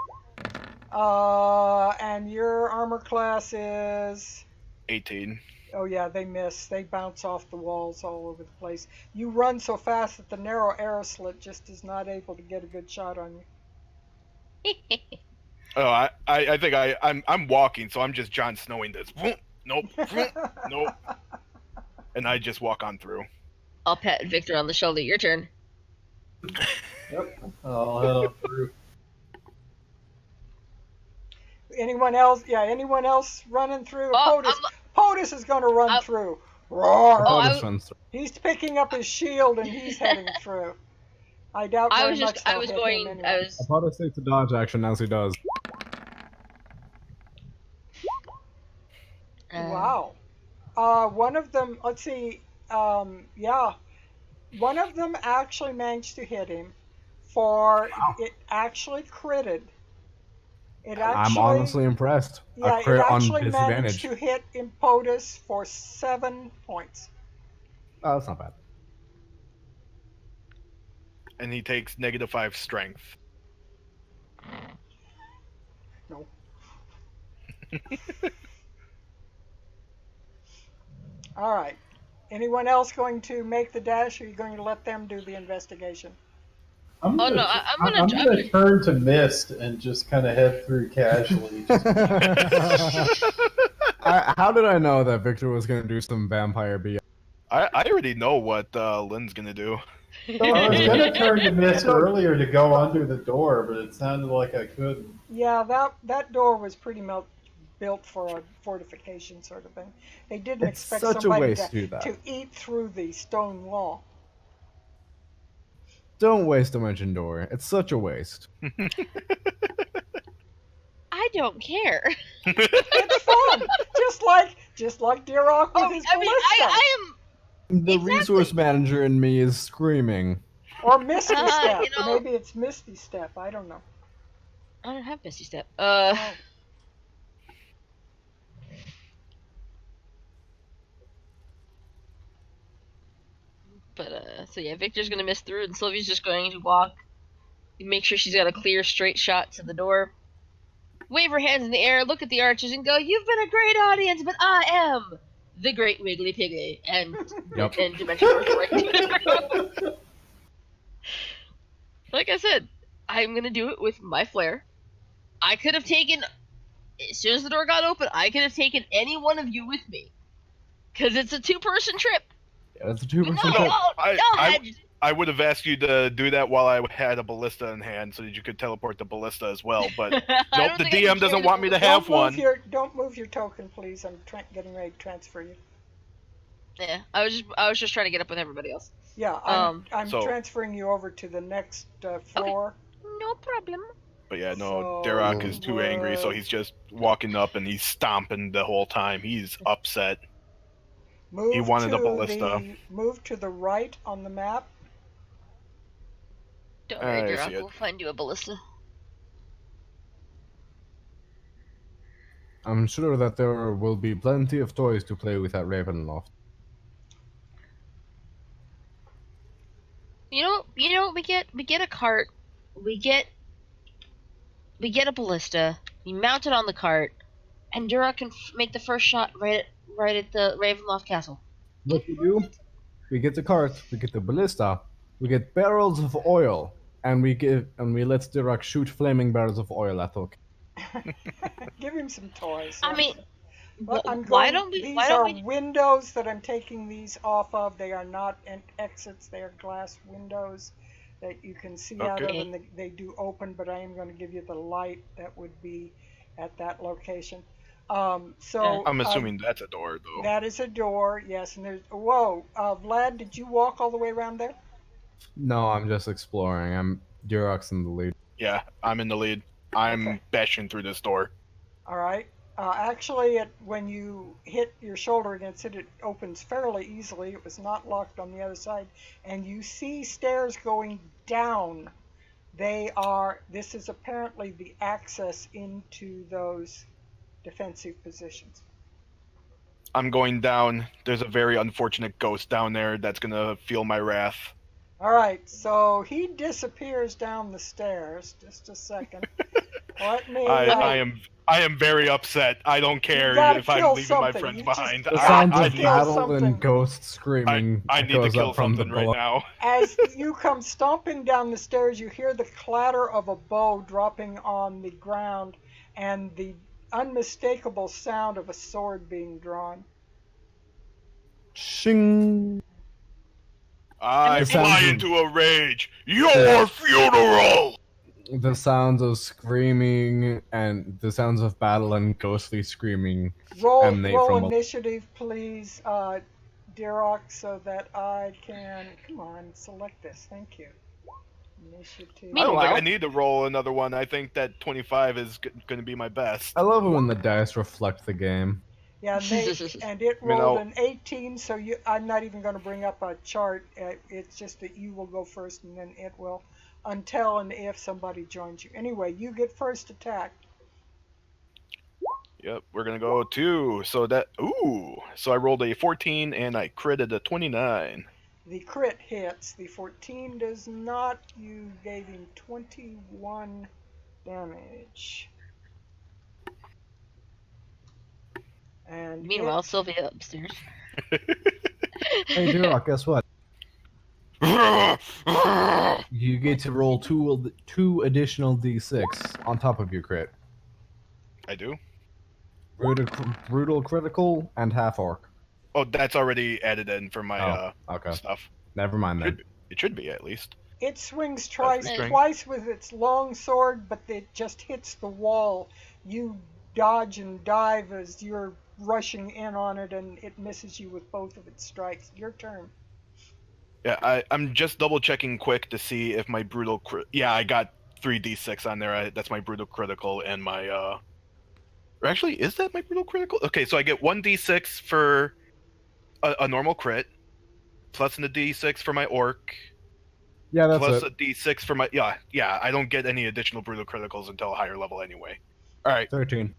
And your armor class is. 18. Oh yeah, they miss. They bounce off the walls all over the place. You run so fast that the narrow arrow slit just is not able to get a good shot on you. Oh, I think I'm walking, so I'm just Jon Snowing this. Nope. Nope. And I just walk on through. I'll pat Victor on the shoulder. Your turn. Yep. I'll head on through. Anyone else? Yeah, anyone else running through? Oh, POTUS is going to run through. Roar! Oh, Otis runs through. He's picking up his shield and he's heading through. I doubt very much I they'll was hit going. him I anyway. was. Otis takes a dodge action as he does. Wow. One of them, let's see, yeah. One of them actually managed to hit him it actually critted. It actually, I'm honestly impressed. yeah, A crit it on actually managed disadvantage. to hit Impotus for 7 points. Oh, that's not bad. And he takes -5 strength. No. All right. Anyone else going to make the dash, or are you going to let them do the investigation? I'm Oh, gonna, no, I'm I'm gonna- gonna turn to Mist and just kind of head through casually. How did I know that Victor was going to do some vampire BS? I already know what Lynn's gonna do. I was gonna turn to Mist earlier to go under the door, but it sounded like I couldn't. Yeah, that door was pretty much built for a fortification sort of thing. They didn't It's expect such a somebody waste to do that. to eat through the stone wall. Don't waste a mention door. It's such a waste. I don't care. It's fun, just like Dirok with his I mean, ballista, I am. The Exactly. resource manager in me is screaming. or Misty Step. you know- Maybe it's Misty Step. I don't know. I don't have Misty Step. Oh. But so yeah, Victor's gonna miss through, and Sylvie's just going to walk. Make sure she's got a clear, straight shot to the door. Wave her hands in the air, look at the archers, and go, "You've been a great audience, but I am the Great Wiggly Piggly," and Yep. and Dimension Doors right. Like I said, I'm gonna do it with my flair. I could have taken, as soon as the door got open, I could have taken any one of you with me, because it's a 2-person trip. Yeah, that's a No, 2% y'all, trip. I would have asked you to do that while I had a ballista in hand, so that you could teleport the ballista as well. But nope, the DM doesn't want me to have one. Don't move your token, please. I'm getting ready to transfer you. Yeah, I was just trying to get up with everybody else. Yeah, I'm So- transferring you over to the next floor. No problem. But yeah, no, So- Derek is too angry, so he's just walking up and he's stomping the whole time. He's upset. Move He wanted to a ballista. Move to the right on the map. Don't worry, I Duroc, see it. we'll find you a ballista. I'm sure that there will be plenty of toys to play with at Ravenloft. You know, we get a cart, we get a ballista, we mount it on the cart, and Duroc can make the first shot right at the Ravenloft castle. What we do? We get the cart, we get the ballista, we get barrels of oil, and we let Dirac shoot flaming barrels of oil at Hulk. Give him some toys. I mean, But why don't we? These Why are don't we? windows that I'm taking these off of. They are not exits. They are glass windows that you can see out of, Okay. and they do open. But I am going to give you the light that would be at that location. So I'm assuming that's a door, though. that is a door. Yes, and there's whoa, Vlad, did you walk all the way around there? No, I'm just exploring. Dirac's in the lead. Yeah, I'm in the lead. I'm Okay. bashing through this door. All right. Actually, when you hit your shoulder against it, it opens fairly easily. It was not locked on the other side. And you see stairs going down. This is apparently the access into those defensive positions. I'm going down. There's a very unfortunate ghost down there that's gonna feel my wrath. All right, so he disappears down the stairs. Just a second. Let me. I am very upset. I don't care gotta if I'm kill leaving my something. friends You just- behind. The I- sounds I of kill battle something. and ghosts screaming. I need to goes kill up from the something right below. now. As you come stomping down the stairs, you hear the clatter of a bow dropping on the ground and the unmistakable sound of a sword being drawn. Shing! I The fly sounds of- into a rage. Your funeral! The sounds of screaming and the sounds of battle and ghostly screaming. Roll Emanate from a- initiative, please, Dirok, so that I can. Come on, select this. Thank you. Initiative. I don't Meanwhile- think I need to roll another one. I think that 25 is going to be my best. I love it when the dice reflect the game. Yeah, and it You know- rolled an 18, so I'm not even going to bring up a chart. It's just that you will go first, and then it will, until and if somebody joins you. Anyway, you get first attack. Yep, we're going to go 2. So I rolled a 14 and I critted a 29. The crit hits. The 14 does not. You gave him 21 damage. And Meanwhile, Sylvia upstairs. Hey, Dirac, guess what? You get to roll two additional d6 on top of your crit. I do? brutal critical, and half orc. Oh, that's already added in for my Okay. stuff. Never mind then. It should be at least. It swings Strength. twice with its long sword, but it just hits the wall. You dodge and dive as you're rushing in on it, and it misses you with both of its strikes. Your turn. Yeah, I'm just double checking quick to see if my brutal yeah, I got 3d6 on there. That's my brutal critical and my or actually, is that my brutal critical? Okay, so I get 1d6 for a normal crit, plus a d6 for my orc, Yeah, that's plus it. a d6 for my yeah. I don't get any additional brutal criticals until a higher level anyway. All right. 13.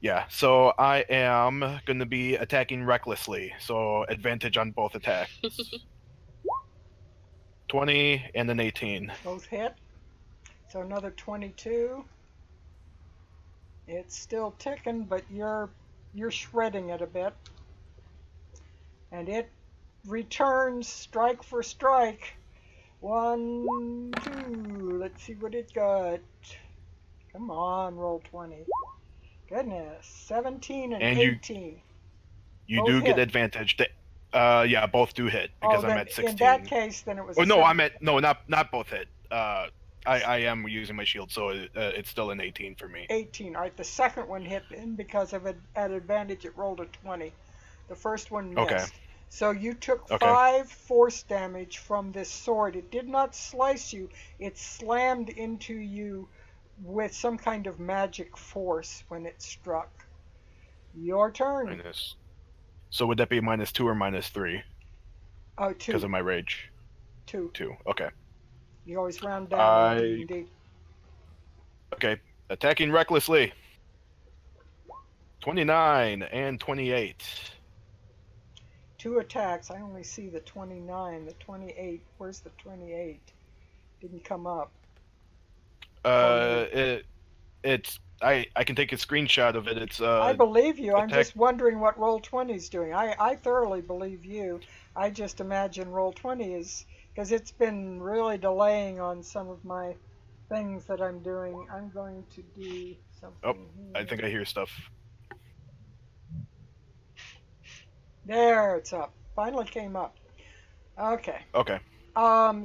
Yeah, so I am going to be attacking recklessly, so advantage on both attacks. 20 and an 18. Both hit. So another 22. It's still ticking, but you're shredding it a bit. And it returns strike for strike. 1, 2. Let's see what it got. Come on, roll 20. Goodness. 17 and 18. You Both do hit. get advantage. Yeah, both do hit because I'm then at 16. in that case, then it was. Oh no, seven. not both hit. I am using my shield, so it's still an 18 for me. 18. All right, the second one hit, and because of it at advantage, it rolled a 20. The first one missed. Okay. So you took Okay. 5 force damage from this sword. It did not slice you. It slammed into you with some kind of magic force when it struck. Your turn. Minus. So would that be -2 or -3 Oh, because 2. of my rage? 2. 2. Okay. You always round down in D&D. Okay. Attacking recklessly. 29 and 28. 2 attacks. I only see the 29. The 28. Where's the 28? Didn't come up. It's I can take a screenshot of it. It's I believe you. I'm attack- just wondering what Roll20 is doing. I thoroughly believe you. I just imagine Roll20 is, because it's been really delaying on some of my things that I'm doing. I'm going to do something. Oh, here. I think I hear stuff. There, it's up. Finally came up. Okay. Okay.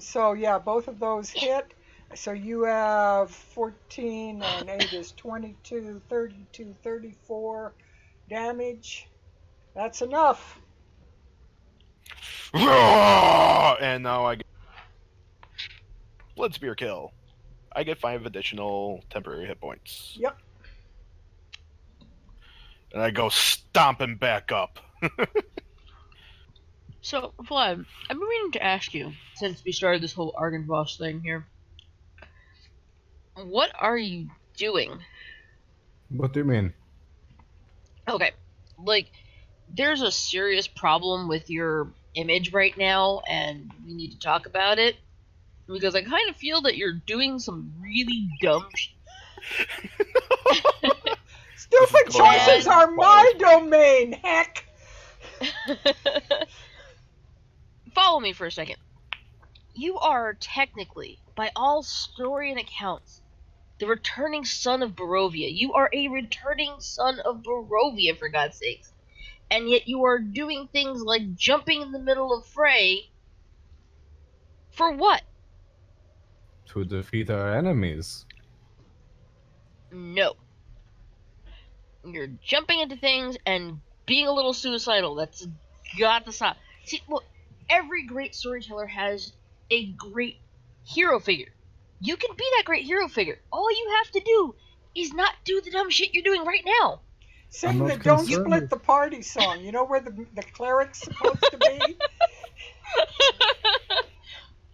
So yeah, both of those hit. So you have 14 and 8 is 22, 32, 34 damage. That's enough. And now I get Blood Spear kill. I get 5 additional temporary hit points. Yep. And I go stomping back up. So, Vlad, I've been meaning to ask you, since we started this whole Argynvostholt thing here, what are you doing? What do you mean? Okay, like, there's a serious problem with your image right now, and we need to talk about it, because I kind of feel that you're doing some really dumb Stupid choices are my domain, heck! Follow me for a second. You are technically, by all story and accounts, the returning son of Barovia. You are a returning son of Barovia, for God's sakes. And yet you are doing things like jumping in the middle of fray. For what? To defeat our enemies. No. You're jumping into things and being a little suicidal. That's got to stop. See, look, every great storyteller has a great hero figure. You can be that great hero figure. All you have to do is not do the dumb shit you're doing right now. Sing not the Don't concerned Split with- the Party song. You know where the cleric's supposed to be?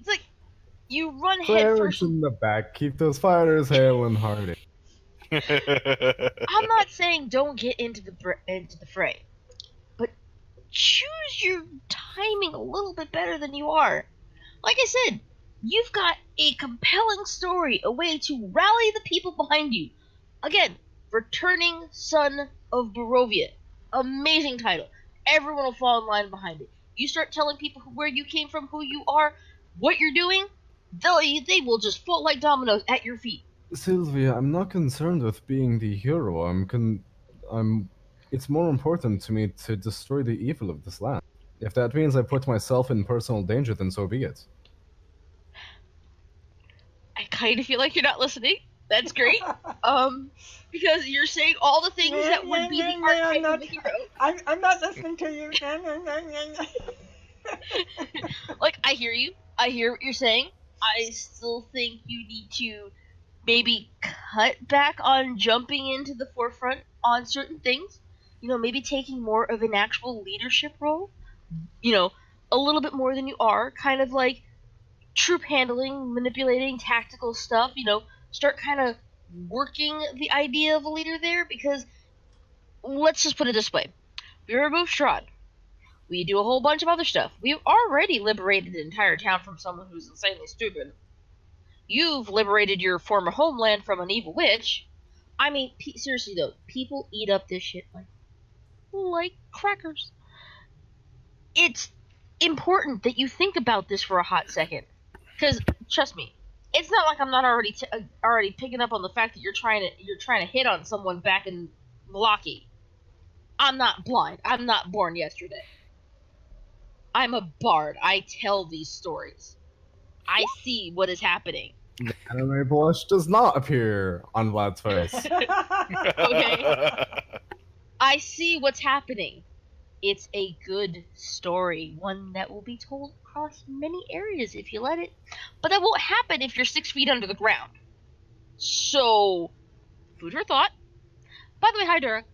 It's like, you run head Clerics first. in the back, keep those fighters hale and hearty. I'm not saying don't get into the fray, but choose your timing a little bit better than you are. Like I said, you've got a compelling story, a way to rally the people behind you. Again, Returning Son of Barovia. Amazing title. Everyone will fall in line behind it. You start telling people where you came from, who you are, what you're doing, they will just fall like dominoes at your feet. Sylvia, I'm not concerned with being the hero. I'm it's more important to me to destroy the evil of this land. If that means I put myself in personal danger, then so be it. I kind of feel like you're not listening. That's great. Because you're saying all the things that would be the archetype of the hero. I'm not listening to you. Like, I hear you. I hear what you're saying. I still think you need to maybe cut back on jumping into the forefront on certain things. You know, maybe taking more of an actual leadership role. You know, a little bit more than you are. Kind of like troop handling, manipulating, tactical stuff. You know, start kind of working the idea of a leader there, because let's just put it this way. We remove Strahd. We do a whole bunch of other stuff. We've already liberated an entire town from someone who's insanely stupid. You've liberated your former homeland from an evil witch. I mean, seriously though, people eat up this shit like crackers. It's important that you think about this for a hot second, because trust me, it's not like I'm not already picking up on the fact that you're trying to hit on someone back in Milwaukee. I'm not blind. I'm not born yesterday. I'm a bard. I tell these stories. I see what is happening. The anime blush does not appear on Vlad's face. Okay. I see what's happening. It's a good story, one that will be told across many areas if you let it. But that won't happen if you're 6 feet under the ground. So, food for thought. By the way, hi Dura.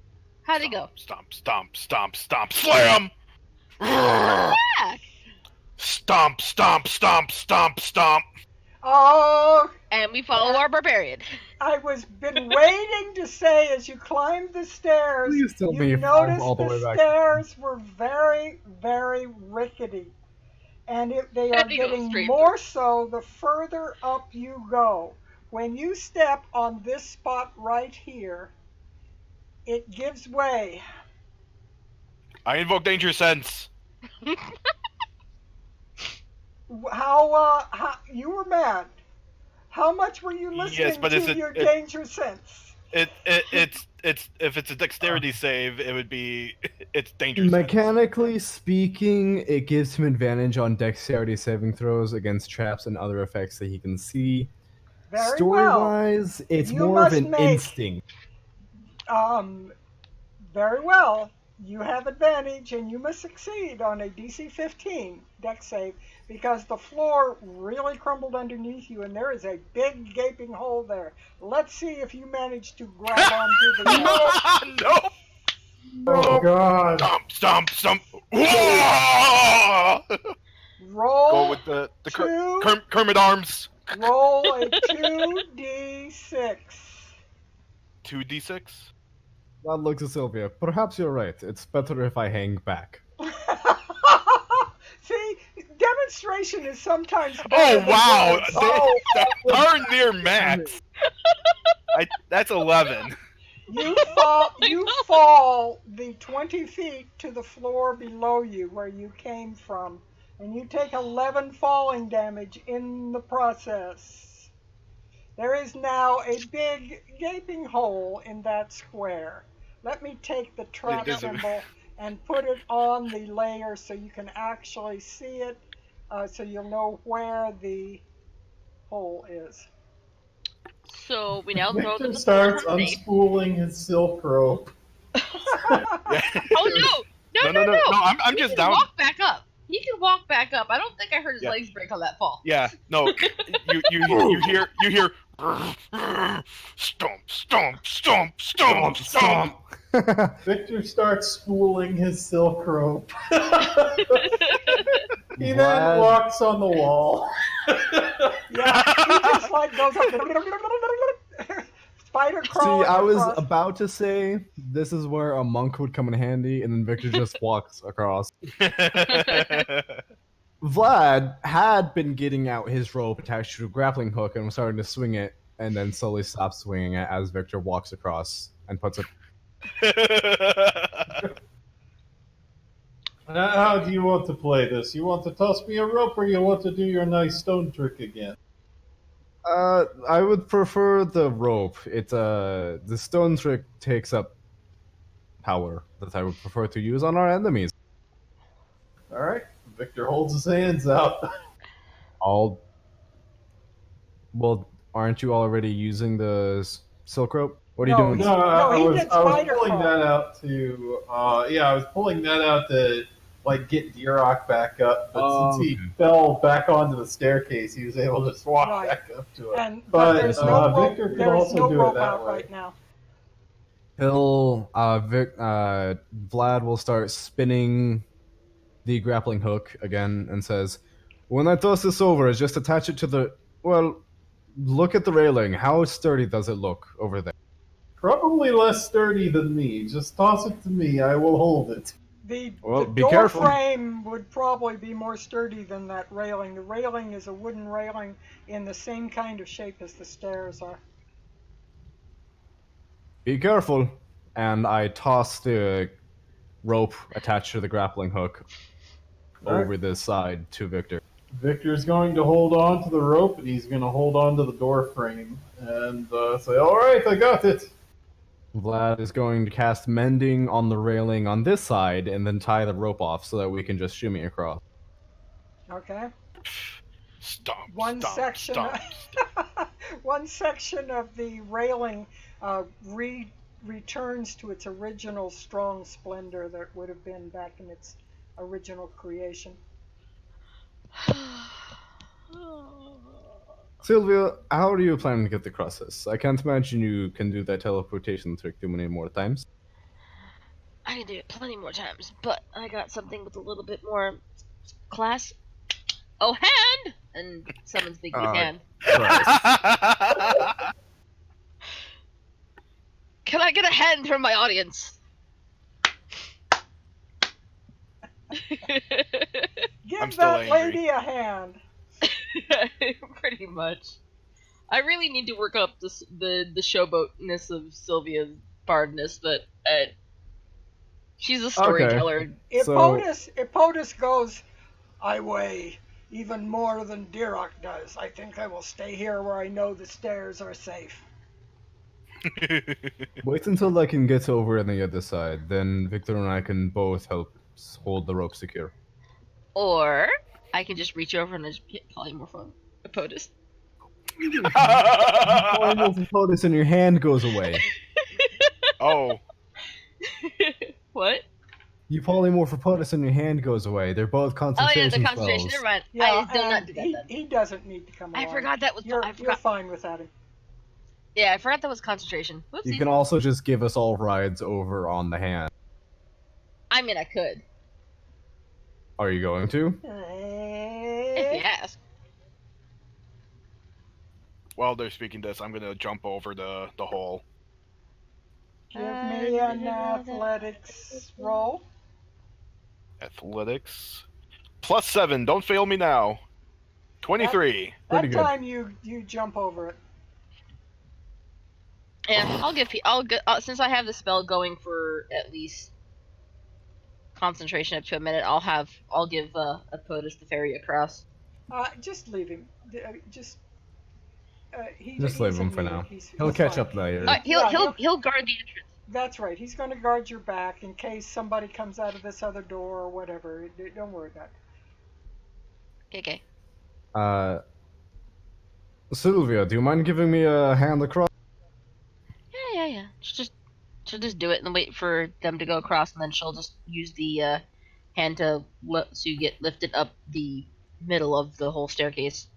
How'd it go? Stomp, stomp, stomp, stomp, slam! Back! Stomp, stomp, stomp, stomp, stomp. Oh, And we follow our barbarian. I was been waiting to say as you climbed the stairs, Please tell me you you fall noticed all the way the back. stairs were very, very rickety. And they are They go getting straight more so the further up you go. When you step on this spot right here, it gives way. I invoke danger sense. How you were mad. How much were you listening Yes, but to your danger sense? It's if it's a dexterity save, it would be it's danger sense. Mechanically speaking, it gives him advantage on dexterity saving throws against traps and other effects that he can see. Very Story-wise, it's You more of must an make- instinct. Very well. You have advantage, and you must succeed on a DC 15 dex save, because the floor really crumbled underneath you, and there is a big gaping hole there. Let's see if you manage to grab onto the No! Oh God! Stomp, stomp, stomp. Whoa! roll. Go with the Kermit arms. Roll a 2d6. 2d6. Vlad looks at Sylvia. Perhaps you're right. It's better if I hang back. See, demonstration is sometimes better Oh than wow! words. Darn near max. That's 11. You fall the 20 feet to the floor below you where you came from, and you take 11 falling damage in the process. There is now a big gaping hole in that square. Let me take the trap there's a- symbol and put it on the layer so you can actually see it, so you'll know where the hole is. So we now throw Victor the starts floor. unspooling his silk rope. Oh no! No! I'm He just can down. walk back up. He can walk back up. I don't think I heard his Yeah. legs break on that fall. Yeah, no. You hear stomp, stomp, stomp, stomp, stomp. Victor starts spooling his silk rope. He then Vlad- walks on the wall. Yeah, he just like goes up. Spider See, crawling I was across. about to say this is where a monk would come in handy, and then Victor just walks across. Vlad had been getting out his rope attached to a grappling hook and was starting to swing it, and then slowly stops swinging it as Victor walks across and puts it. How do you want to play this? You want to toss me a rope, or you want to do your nice stone trick again? I would prefer the rope. The stone trick takes up power that I would prefer to use on our enemies. All right. Victor holds his hands out. I'll. Well, aren't you already using the silk rope? What are No, you doing? he's- No, no, he I was did spider pulling crawl. that out to. I was pulling that out to like get Dirok back up, but since he Okay. fell back onto the staircase, he was able to just walk Right. back up to it. And But, there's no rope. Victor could There's also no do it rope that out way. right now. Vlad will start spinning the grappling hook again and says, "When I toss this over, just attach it to the. Well, look at the railing. How sturdy does it look over there?" Probably less sturdy than me. Just toss it to me. I will hold it. Well, The be door careful. frame would probably be more sturdy than that railing. The railing is a wooden railing in the same kind of shape as the stairs are. Be careful. And I toss the rope attached to the grappling hook over the side to Victor. Victor's going to hold on to the rope, and he's going to hold on to the door frame and say, "All right, I got it." Vlad is going to cast mending on the railing on this side and then tie the rope off so that we can just shimmy across. Okay. Stomp, One stomp, section. stomp. One section of the railing returns to its original strong splendor that would have been back in its original creation. Sylvia, how are you planning to get across this? I can't imagine you can do that teleportation trick too many more times. I can do it plenty more times, but I got something with a little bit more class. Oh, hand! And summons Big Big Hand. Can I get a hand from my audience? Give I'm still that angry. lady a hand. Pretty much. I really need to work up the showboatness of Sylvia's bardness, but she's a storyteller. Ippotus goes, "I weigh even more than Dirok does. I think I will stay here where I know the stairs are safe." Wait until I can get over on the other side, then Victor and I can both help hold the rope secure. Or I can just reach over and just hit polymorph on Ippotus. Polymorph and your hand goes away. Oh, What? You polymorph Ippotus and your hand goes away. They're both Oh yeah, concentration the concentration. spells. Never mind. Yeah, I do not and do that then. he doesn't need to come I along. forgot that was. You're I forgot. fine without him. Yeah, I forgot that was concentration. Whoopsie. You can also just give us all rides over on the hand. I mean, I could Are you going to? if you ask. while they're speaking this, I'm gonna jump over the hole. Give me an athletics roll. Athletics. +7. Don't fail me now. 23. That Pretty good. time you jump over it. Yeah, since I have the spell going for at least concentration up to a minute, I'll give Ippotus the ferry across. Just leave him. Just Just he's leave him a for noob. now. He's He'll catch fine. up later. He'll guard the entrance. That's right. He's going to guard your back in case somebody comes out of this other door or whatever. Don't worry about it. Okay. Sylvia, do you mind giving me a hand across? Yeah. She'll just do it and wait for them to go across, and then she'll just use the hand so you get lifted up the middle of the whole staircase,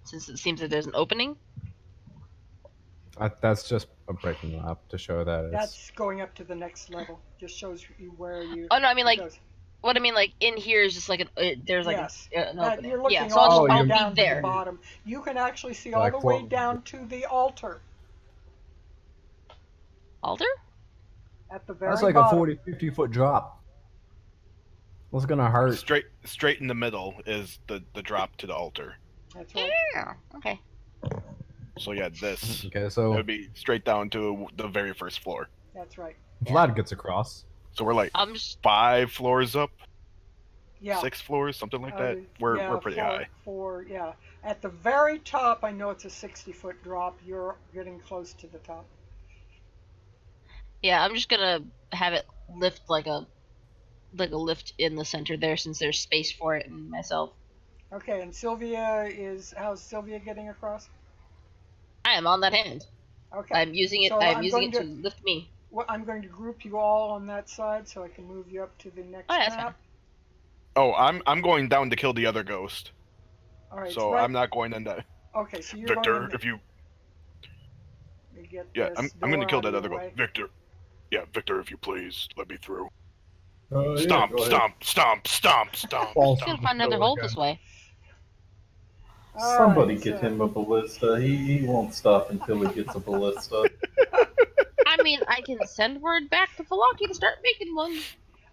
since it seems that there's an opening. That's just a breaking up to show that it's... That's going up to the next level. Just shows you where you. Oh no, I mean it like goes. what I mean like in here is just like there's like Yes. an opening. You're looking Yeah, so all the I'll way be down to the there. bottom. You can actually see all Like the way what- down to the altar Altar? at the very That's like bottom. a 40-50 foot drop. What's gonna hurt? Straight in the middle is the drop to the altar. That's right. Yeah. Okay. So yeah, this Okay, it so would be straight down to the very first floor. That's right. Vlad gets across. So we're like I'm just 5 floors up, Yeah. 6 floors, something like that. Yeah, We're pretty high. Yeah. At the very top, I know it's a 60-foot drop. You're getting close to the top. I'm just gonna have it lift like a lift in the center there, since there's space for it and myself. Okay, and how's Sylvia getting across? I am on that hand. Okay. I'm using it. So I'm using it to lift me. Well, I'm going to group you all on that side so I can move you up to the next Oh, yeah, that's map. Oh, I'm going down to kill the other ghost. All right. So I'm not going in there. Okay, so you're Victor, going. if you. Let me get Yeah, this I'm gonna door kill out that of other your ghost. way. Victor. Yeah, Victor, if you please, let me through. Yeah, Stomp, go ahead. stomp, stomp, stomp, stomp. Falls I'm gonna on find the another hill hole again. this way. All Somebody right, get so- him a ballista. He won't stop until he gets a ballista. I mean, I can send word back to Falaki to start making one.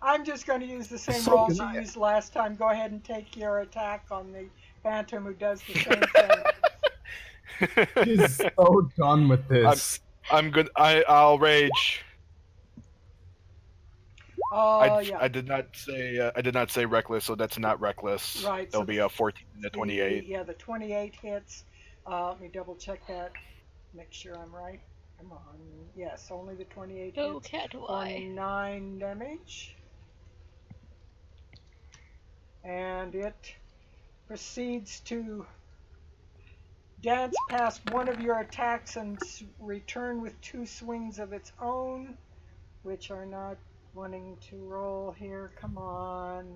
I'm just going to use the same So rolls can you I. used last time. Go ahead and take your attack on the phantom who does the same thing. He's so done with this. I'm good. I'll rage. Yeah. I did not say reckless, so that's not reckless. Right, There'll so be a 14 and a 28. Yeah, the 28 hits. Let me double check that. Make sure I'm right. Come on. Yes, only the 28 Oh, hits cat for why? 9 damage. And it proceeds to dance past one of your attacks and return with 2 swings of its own, which are not wanting to roll here. Come on.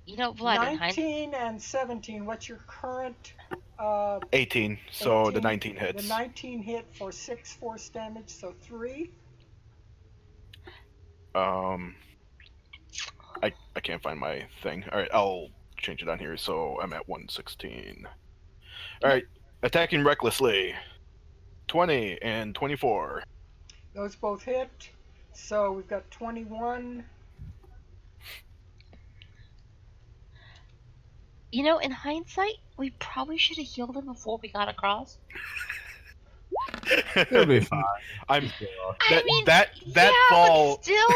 You know, Vlad, in 19 and 17. What's your current 18. So 18? the 19 hits. The 19 hit for 6 force damage, so 3. I can't find my thing. All right, I'll change it on here. So I'm at 116. All right, attacking recklessly. 20 and 24. Those both hit. So we've got 21. You know, in hindsight, we probably should have healed him before we got across. He'll be fine. I'm I mean, that yeah, fall but still.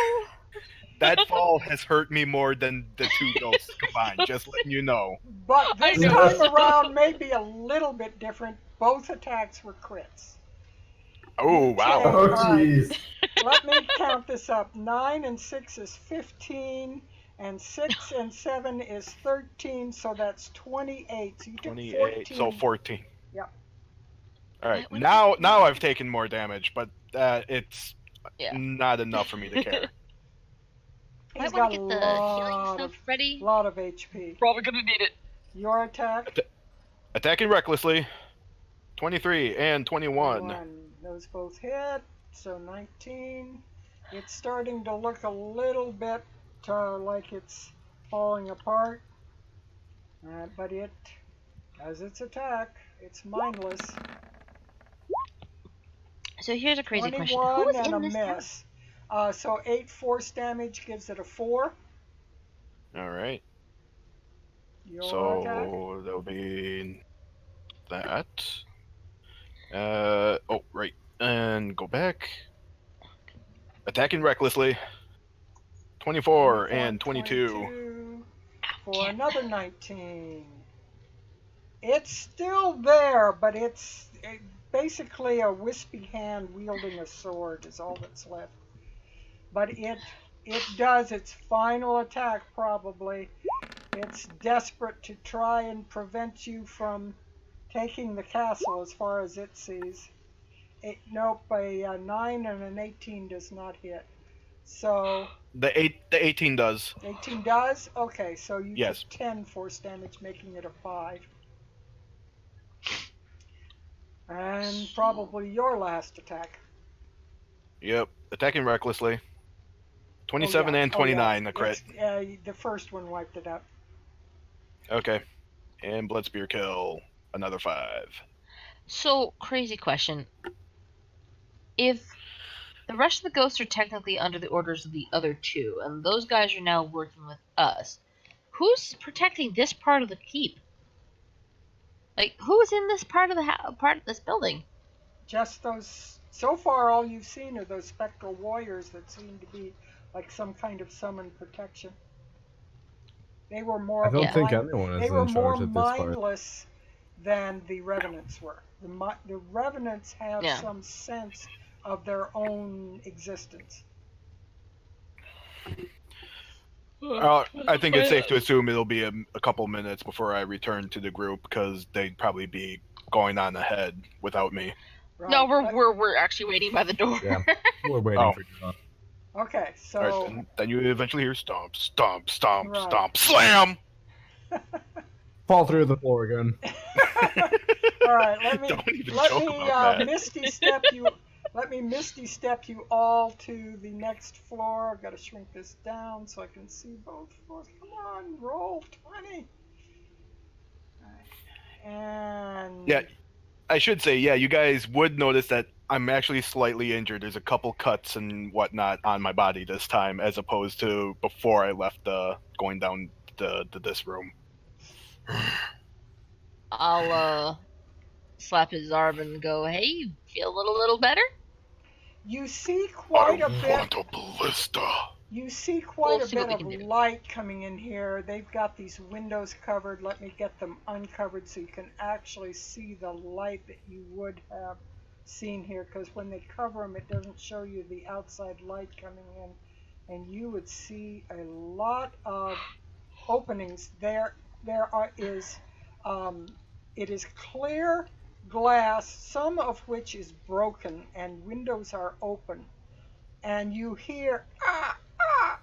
that fall has hurt me more than the 2 ghosts combined. Just letting you know. But I this know. time around may be a little bit different. Both attacks were crits. Oh wow. Oh, jeez. Let me count this up. 9 and 6 is 15, and 6 and 7 is 13, so that's 28. So you took 28. 14. So 14. Yep. All right. What- Now I've taken more damage, but it's Yeah. not enough for me to care. He's Might got want a to get the healing lot stuff of, ready. lot of HP. Probably gonna need it. Your attack? Attacking recklessly. 23 and 21. Those both hit, so 19. It's starting to look a little bit like it's falling apart, but it does its attack. It's mindless. So here's a crazy question: 21 Who's and in a this town? miss. So 8 force damage gives it a 4. All right. Your So attack? that'll be that. Oh, right. And go back. Attacking recklessly. 24 and 22. 22 for another 19. It's still there, but it's basically a wispy hand wielding a sword is all that's left. But it does its final attack probably. It's desperate to try and prevent you from taking the castle as far as it sees. Nope, a 9 and an 18 does not hit. So The 18 does. 18 does? Okay, so you Yes. took 10 force damage, making it a 5. And probably your last attack. Yep. Attacking recklessly. 27 Oh, yeah. and 29, a crit. The first one wiped it out. Okay. And Blood Spear kill. Another 5. So, crazy question. If the rest of the ghosts are technically under the orders of the other 2, and those guys are now working with us, who's protecting this part of the keep? Like, who's in this part of the part of this building? Just those. So far, all you've seen are those spectral warriors that seem to be like some kind of summoned protection. They were more. I don't Yeah. think anyone They is were in more charge at this part. mindless than the revenants were. The revenants have Yeah. some sense of their own existence. I think it's safe to assume it'll be a couple minutes before I return to the group because they'd probably be going on ahead without me. Right. No, we're actually waiting by the door. Yeah, we're waiting Oh. for you. Okay, so All right, then you eventually hear stomp, stomp, stomp, Right. stomp, slam. Fall through the floor again. all right, let me Don't even joke about that. misty step you. Let me misty step you all to the next floor. I've got to shrink this down so I can see both floors. Come on, roll 20. All right. And Yeah, I should say, yeah, you guys would notice that I'm actually slightly injured. There's a couple cuts and whatnot on my body this time, as opposed to before I left going down this room. I'll slap his arm and go, "Hey, you feel a little better?" you see quite I a bit. want a ballista. You see quite We'll a see what bit we of can do. light coming in here. They've got these windows covered. Let me get them uncovered so you can actually see the light that you would have seen here, because when they cover them, it doesn't show you the outside light coming in, and you would see a lot of openings. It is clear glass, some of which is broken, and windows are open, and you hear ah ah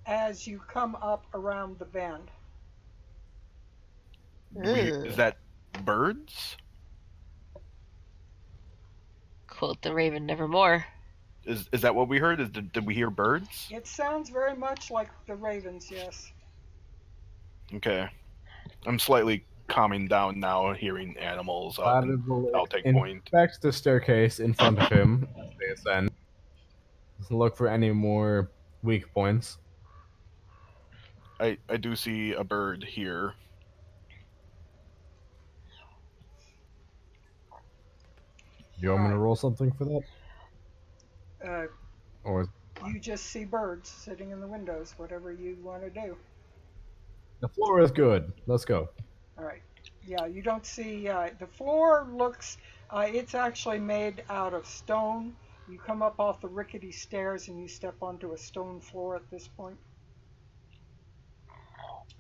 as you come up around the bend. Is that birds? Quote the Raven nevermore. Is that what we heard? Did we hear birds? It sounds very much like the ravens, yes. Okay, I'm slightly calming down now, hearing animals. I'll take point. Inspect the staircase in front of him as they ascend. Look for any more weak points. I do see a bird here. You want me to roll something for that? Uh, Or you just see birds sitting in the windows, whatever you want to do. the floor is good. Let's go. All right. Yeah, you don't see, the floor looks, it's actually made out of stone. You come up off the rickety stairs and you step onto a stone floor at this point.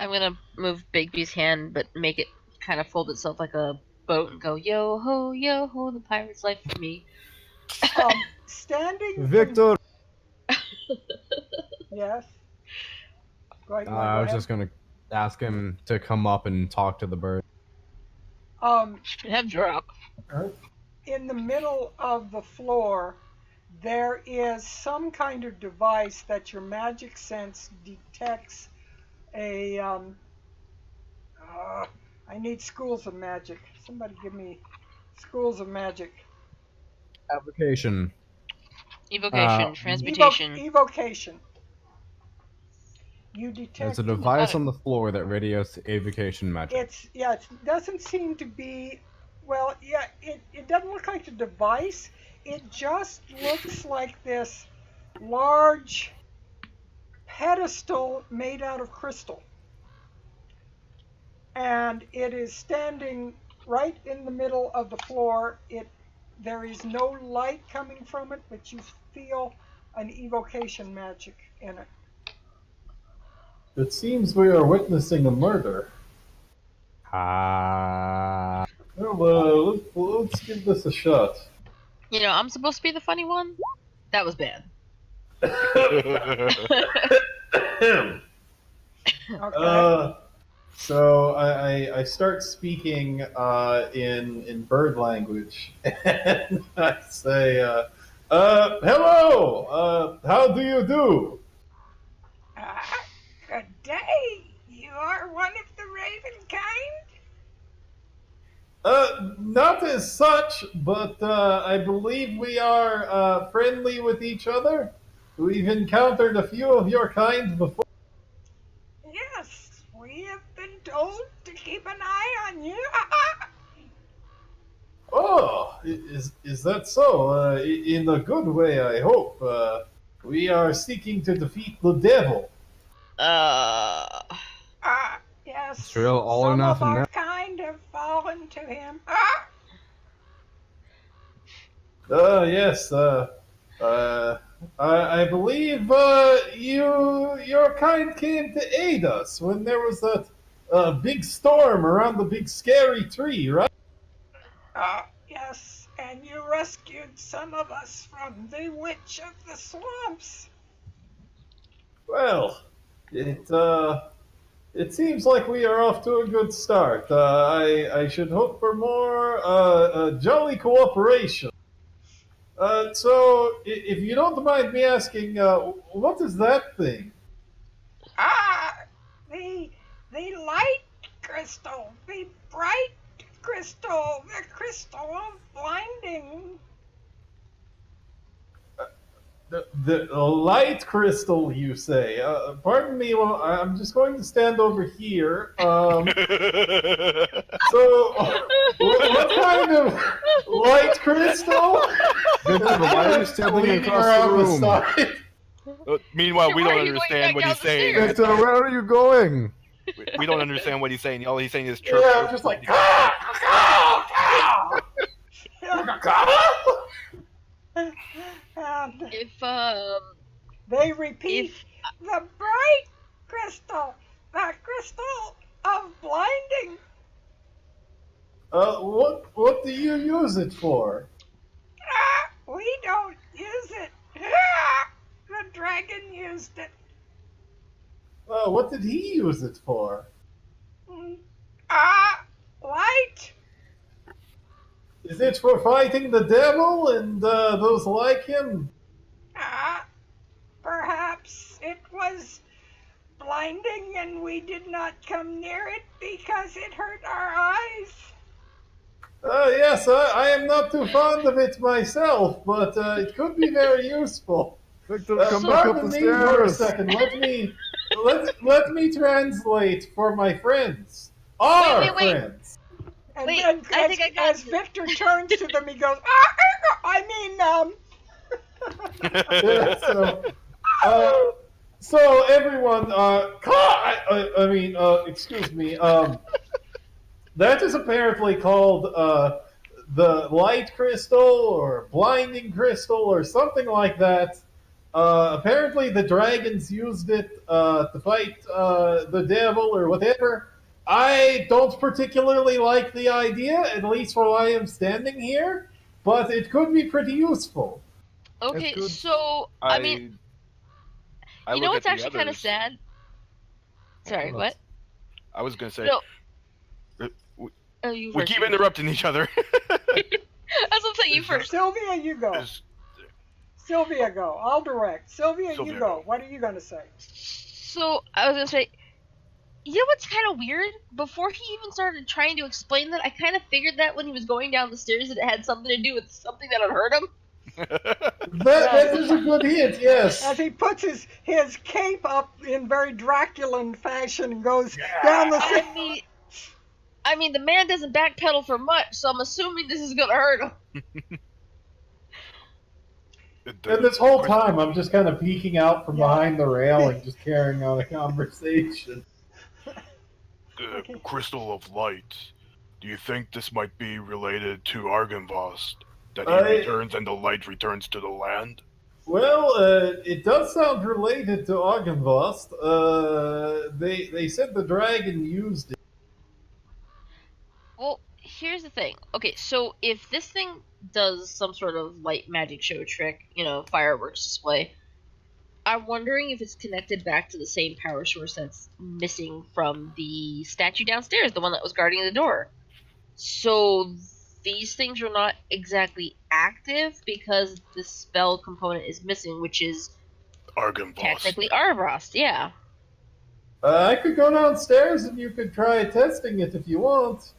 I'm gonna move Bigby's hand, but make it kind of fold itself like a boat and go, yo ho, the pirate's life for me. Standing. Victor! Yes. Go ahead, I was just going to ask him to come up and talk to the bird. Have Drock. In the middle of the floor, there is some kind of device that your magic sense detects a, I need schools of magic. Somebody give me schools of magic. Application. Evocation, transmutation. Evocation. You detect. There's a device on the floor that radiates evocation magic. It doesn't seem to be, well, yeah, it doesn't look like a device. It just looks like this large pedestal made out of crystal. And it is standing right in the middle of the floor. There is no light coming from it, but you feel an evocation magic in it. It seems we are witnessing a murder. Ah. Well, let's give this a shot. You know, I'm supposed to be the funny one? That was bad. Okay. So I start speaking in bird language, and I say, "Hello, how do you do?" Good day. You are one of the raven kind? Not as such, but I believe we are friendly with each other. We've encountered a few of your kind before. Yes, we have been told to keep an eye on you. Oh, is that so? In a good way, I hope. We are seeking to defeat the devil. Yes. It's real all or some nothing of our now. kind have fallen to him. Yes. I believe your kind came to aid us when there was that big storm around the big scary tree, right? Yes, and you rescued some of us from the Witch of the Swamps. Well, it seems like we are off to a good start. I should hope for more jolly cooperation. So, if you don't mind me asking, what is that thing? Ah, the the light crystal, the bright crystal, the crystal of blinding. The light crystal, you say? Pardon me, well, I'm just going to stand over here. So, what kind of light crystal? Victor, why are you standing Leaning across the around the room? side. Meanwhile, we Why don't are you going understand back what down he's the saying. stairs? Victor, where are you going? We don't understand what he's saying. All he's saying is chirp. Yeah, chirp, I'm just like, chirp. And If they repeat if the bright crystal, the crystal of blinding. what do you use it for? We don't use it. The dragon used it. What did he use it for? Mm. Light. Is it for fighting the devil and those like him? Perhaps it was blinding and we did not come near it because it hurt our eyes. Yes, I am not too fond of it myself, but it could be very useful. Victor, come back up Pardon the me for a stairs. second. Let me translate for my friends. Our wait. friends. And Wait, then I think I got as you. Victor turns to them, he goes, So everyone, excuse me. That is apparently called the light crystal or blinding crystal or something like that. Apparently, the dragons used it to fight the devil or whatever. I don't particularly like the idea, at least while I am standing here, but it could be pretty useful. okay, good. so I mean, I you know look what's at the actually kind of others. sad? Sorry, what? I was gonna say No. we, Oh, you we first. keep interrupting each other. That's what I'm saying. You first. Sylvia, you go. Is- Sylvia, go. I'll direct. Sylvia, you Sylvia, go. go. What are you going to say? So I was gonna say, you know what's kind of weird? Before he even started trying to explain that, I kind of figured that when he was going down the stairs that it had something to do with something that had hurt him. That is a good hint, yes. As he puts his cape up in very Draculan fashion and goes down the stairs. I mean, the man doesn't backpedal for much, so I'm assuming this is gonna hurt him. And this whole time, I'm just kind of peeking out from behind the railing, just carrying on a conversation. Crystal of light. Do you think this might be related to Argynvostholt? That he returns and the light returns to the land? Well, it does sound related to Argynvost. They said the dragon used it. Well, here's the thing. Okay, so if this thing does some sort of light magic show trick, fireworks display, I'm wondering if it's connected back to the same power source that's missing from the statue downstairs, the one that was guarding the door. So these things are not exactly active because the spell component is missing, which is Argynvost. technically Argynvost, yeah. I could go downstairs and you could try testing it if you want.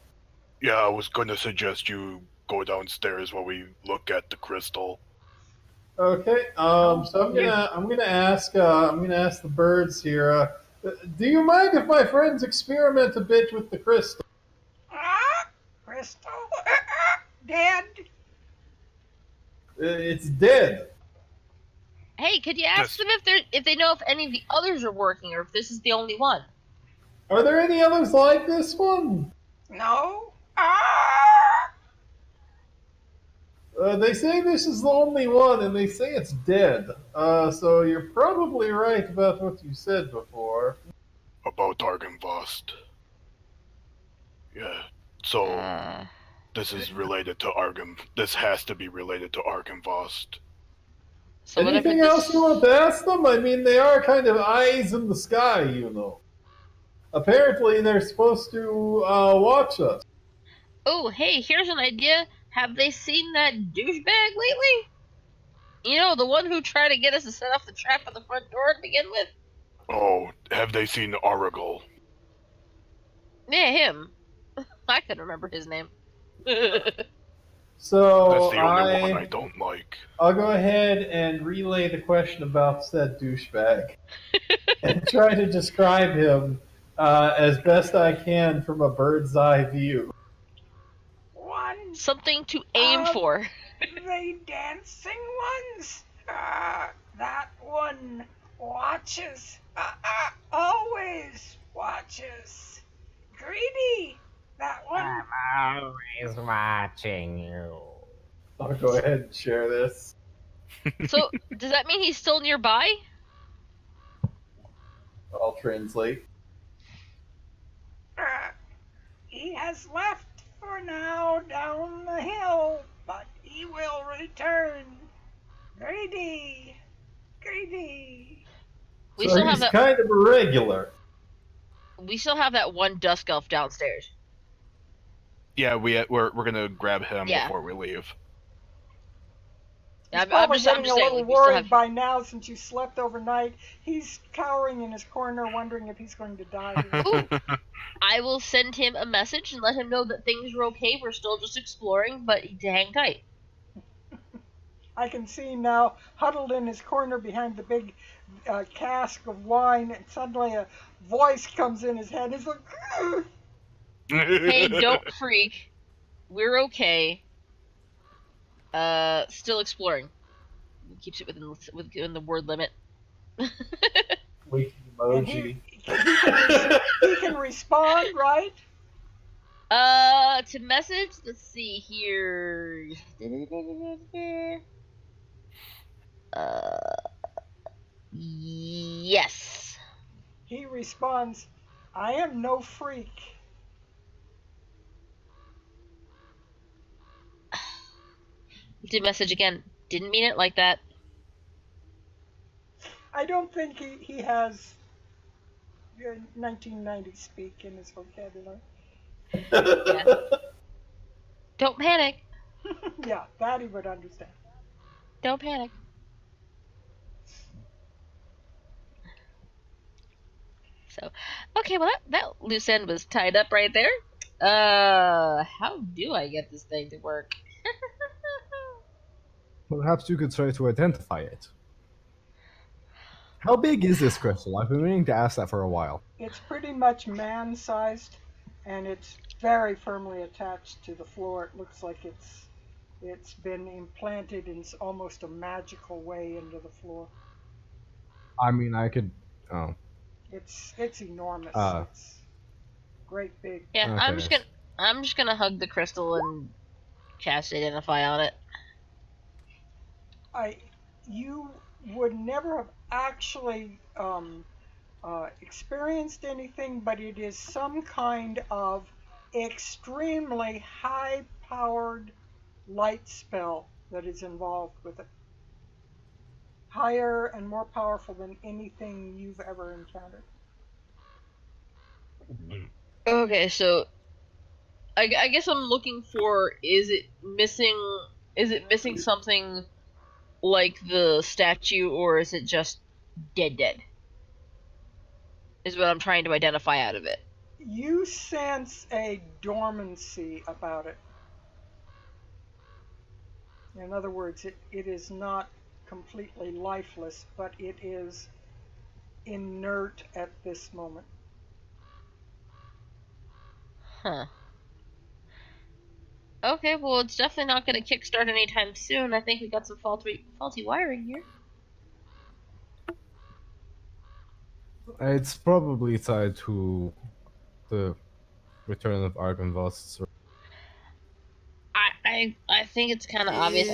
Yeah, I was going to suggest you go downstairs while we look at the crystal. Okay. So I'm gonna ask the birds here. Do you mind if my friends experiment a bit with the crystal? Crystal? Dead? It's dead. Hey, could you ask them if they know if any of the others are working or if this is the only one? Are there any others like this one? No? They say this is the only one, and they say it's dead. So you're probably right about what you said before. About Argynvost. Yeah. So this is related to This has to be related to Argynvost. So whatever Anything else you want to ask them? I mean, they are kind of eyes in the sky, you know. Apparently, they're supposed to watch us. Oh, hey, here's an idea. Have they seen that douchebag lately? You know, the one who tried to get us to set off the trap at the front door to begin with? Oh, have they seen Aurigal? Yeah, him. I couldn't remember his name. So That's the only one I don't like. I'll go ahead and relay the question about said douchebag and try to describe him as best I can from a bird's eye view. One Something to aim for. the dancing ones. That one watches. Always watches. Greedy. That one. I'm always watching you. I'll go ahead and share this. So, does that mean he's still nearby? I'll translate. He has left for now down the hill, but he will return. Greedy. Greedy. We So still he's have that. kind of irregular. We still have that one dusk elf downstairs. Yeah, we're gonna grab him Yeah. before we leave. He's I'm probably just getting a saying, little we still worried have. by now since you slept overnight. He's cowering in his corner, wondering if he's going to die. Ooh, I will send him a message and let him know that things are okay. We're still just exploring, but to hang tight. I can see him now huddled in his corner behind the big cask of wine, and suddenly a voice comes in his head. He's like, "Ugh." Hey, don't freak. We're okay. Still exploring. Keeps it within the word limit. Wiki and emoji. he can respond, right? To message. Let's see here. Yes. He responds, I am no freak. Did message again. Didn't mean it like that. I don't think he has 1990 speak in his vocabulary. Yeah. Don't panic. Yeah, that he would understand. Don't panic. So, okay, well that loose end was tied up right there. How do I get this thing to work? Perhaps you could try to identify it. How big is this crystal? I've been meaning to ask that for a while. It's pretty much man-sized, and it's very firmly attached to the floor. It looks like it's been implanted in almost a magical way into the floor. I mean, I could. Oh. It's enormous. It's great big. Yeah, Okay. I'm just gonna hug the crystal and cast identify on it. You would never have actually experienced anything, but it is some kind of extremely high-powered light spell that is involved with it. Higher and more powerful than anything you've ever encountered. Okay, so I guess I'm looking for is it missing something like the statue, or is it just dead? Is what I'm trying to identify out of it. You sense a dormancy about it. In other words, it is not completely lifeless, but it is inert at this moment. Huh. Okay, well, it's definitely not going to kickstart anytime soon. I think we got some faulty wiring here. It's probably tied to the return of Argynvostholt. I I think it's kind of obvious.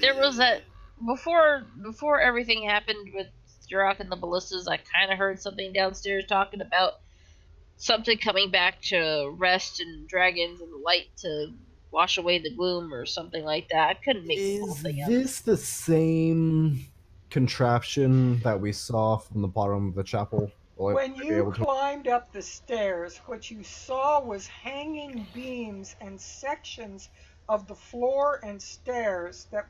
There was that before everything happened with Duroc and the ballistas. I kind of heard something downstairs talking about something coming back to rest and dragons and the light to wash away the gloom or something like that. I couldn't make the whole Is thing out. this the same contraption that we saw from the bottom of the chapel? Will I When be you able to- climbed up the stairs, what you saw was hanging beams and sections of the floor and stairs that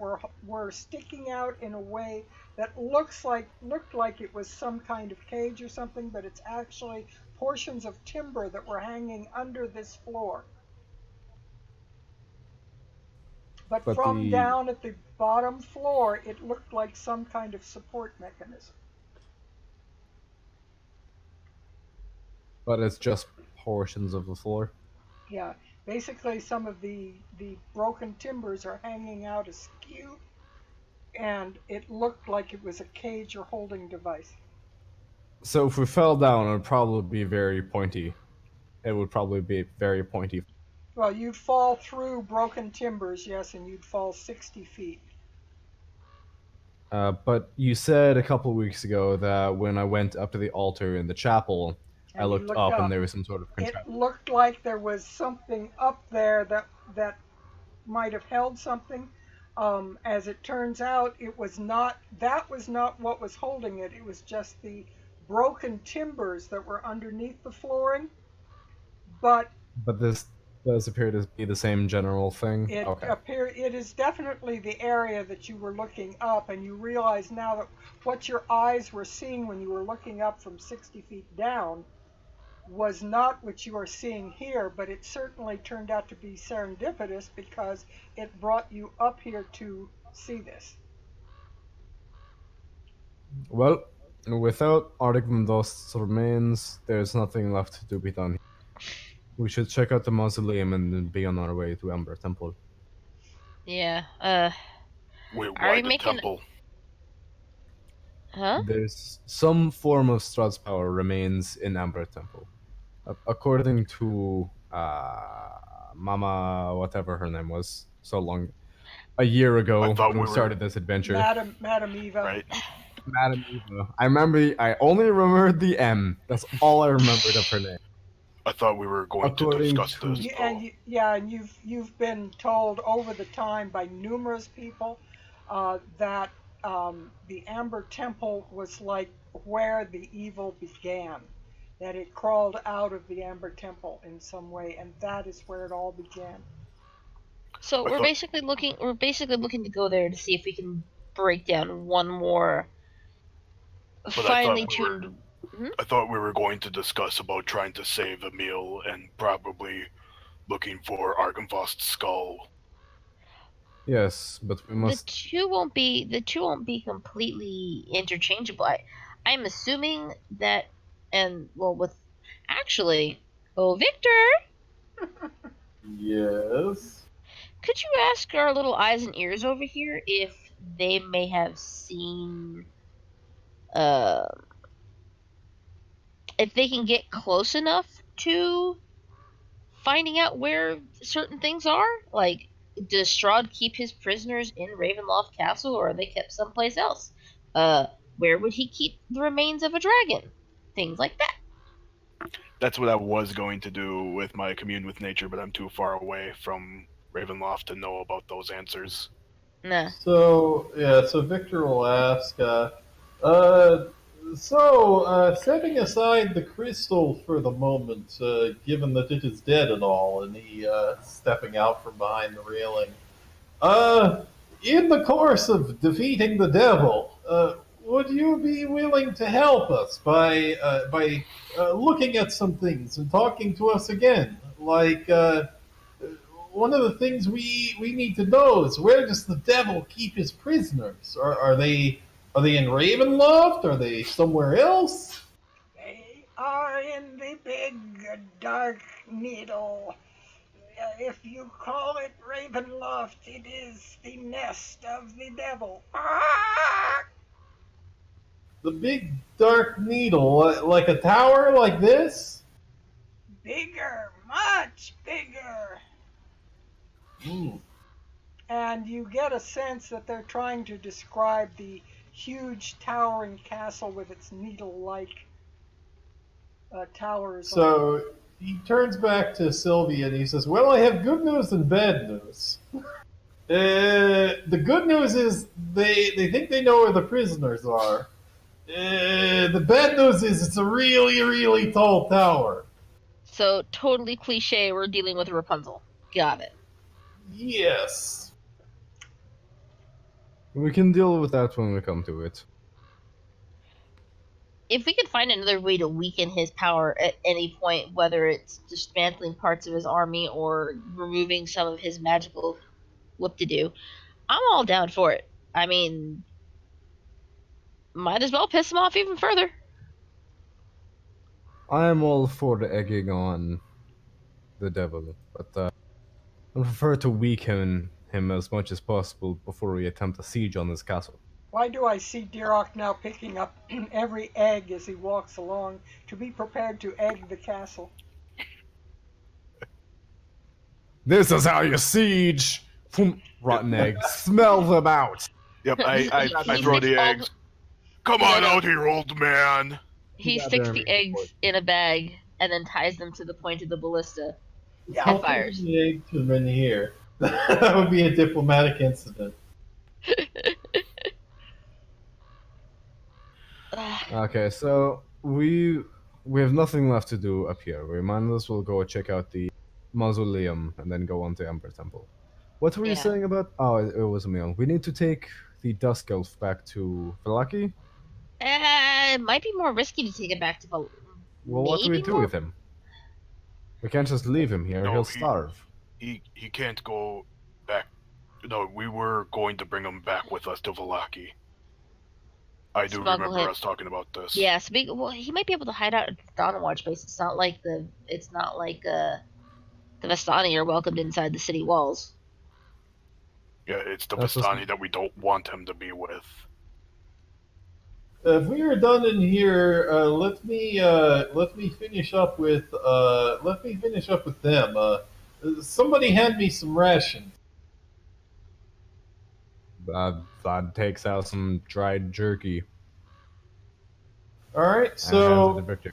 were sticking out in a way that looked like it was some kind of cage or something, but it's actually portions of timber that were hanging under this floor. But But from the- down at the bottom floor, it looked like some kind of support mechanism. But it's just portions of the floor. Yeah, basically some of the broken timbers are hanging out askew, and it looked like it was a cage or holding device. So if we fell down, it would probably be very pointy. It would probably be very pointy. Well, you'd fall through broken timbers, yes, and you'd fall 60 feet. But you said a couple of weeks ago that when I went up to the altar in the chapel, And I you looked looked up up. and there was some sort of It contraption. looked like there was something up there that might have held something. As it turns out, it was not. That was not what was holding it. It was just the broken timbers that were underneath the flooring. But But this does appear to be the same general thing. it Okay. it is definitely the area that you were looking up, and you realize now that what your eyes were seeing when you were looking up from 60 feet down was not what you are seeing here, but it certainly turned out to be serendipitous because it brought you up here to see this. Well, without Argynvostholt's remains, there's nothing left to be done. We should check out the mausoleum and then be on our way to Ember Temple. Yeah. Wait, Are why we the making- temple? Huh? There's some form of Strahd's power remains in Ember Temple. According to Mama, whatever her name was, a year ago I thought when we we were- started this adventure. Madam Eva. Right? Madam Eva. I only remembered the M. That's all I remembered of her name. I thought we were going to According discuss to- this. And you've been told over the time by numerous people that the Amber Temple was like where the evil began, that it crawled out of the Amber Temple in some way, and that is where it all began. So I we're thought- basically looking to go there to see if we can break down one more But I finely thought we were- tuned. I thought we were going to discuss about trying to save Emil and probably looking for Argynvost's skull. Yes, but we The must. two won't be completely interchangeable. I'm assuming that, and well, with actually, Victor, Yes. could you ask our little eyes and ears over here if they may have seen, if they can get close enough to finding out where certain things are? Like, does Strahd keep his prisoners in Ravenloft Castle, or are they kept someplace else? Where would he keep the remains of a dragon? Things like that. That's what I was going to do with my commune with nature, but I'm too far away from Ravenloft to know about those answers. Nah. So Victor will ask, setting aside the crystal for the moment, given that it is dead and all, and he stepping out from behind the railing. In the course of defeating the devil, would you be willing to help us by looking at some things and talking to us again? Like, one of the things we need to know is, where does the devil keep his prisoners? Are they in Ravenloft? Are they somewhere else? They are in the big dark needle. If you call it Ravenloft, it is the nest of the devil. Ah! The big dark needle, like a tower like this? Bigger, much bigger. and you get a sense that they're trying to describe the huge towering castle with its needle-like towers on it. So he turns back to Sylvia and he says, "Well, I have good news and bad news. The good news is they think they know where the prisoners are. The bad news is it's a really, really tall tower. So totally cliche. We're dealing with Rapunzel. Got it. Yes. We can deal with that when we come to it. If we could find another way to weaken his power at any point, whether it's dismantling parts of his army or removing some of his magical whoop-de-doo, I'm all down for it. I mean, might as well piss him off even further. I'm all for the egging on the devil, but I prefer to weaken him as much as possible before we attempt a siege on this castle. Why do I see Dirok now picking up every egg as he walks along to be prepared to egg the castle? This is how you siege! Rotten eggs. Smell them out! Yep, I throw the eggs. Come on out here, old man. He Yeah, sticks they're the eggs in a bag and then ties them to the point of the ballista. Yeah. And fires. The egg to them in here. That would be a diplomatic incident. Okay, so we have nothing left to do up here. We might as well go check out the mausoleum and then go on to Ember Temple. What were you Yeah. saying about? Oh, it was a meal. We need to take the Dusk Elf back to Vallaki? It might be more risky to take it back to Well, what do we maybe do more- with him? We can't just leave him here. No, He'll he- starve. He can't go back. No, we were going to bring him back with us to Vallaki. I do Smuggle remember him. us talking about this. Yeah, so well, he might be able to hide out at the Dawn Watch base. It's not like the Vestani are welcomed inside the city walls. Yeah, it's the That's what's- Vistani that we don't want him to be with. If we are done in here, let me finish up with them. Somebody hand me some rations. Vlad takes out some dried jerky. All right, and hands it so to Victor.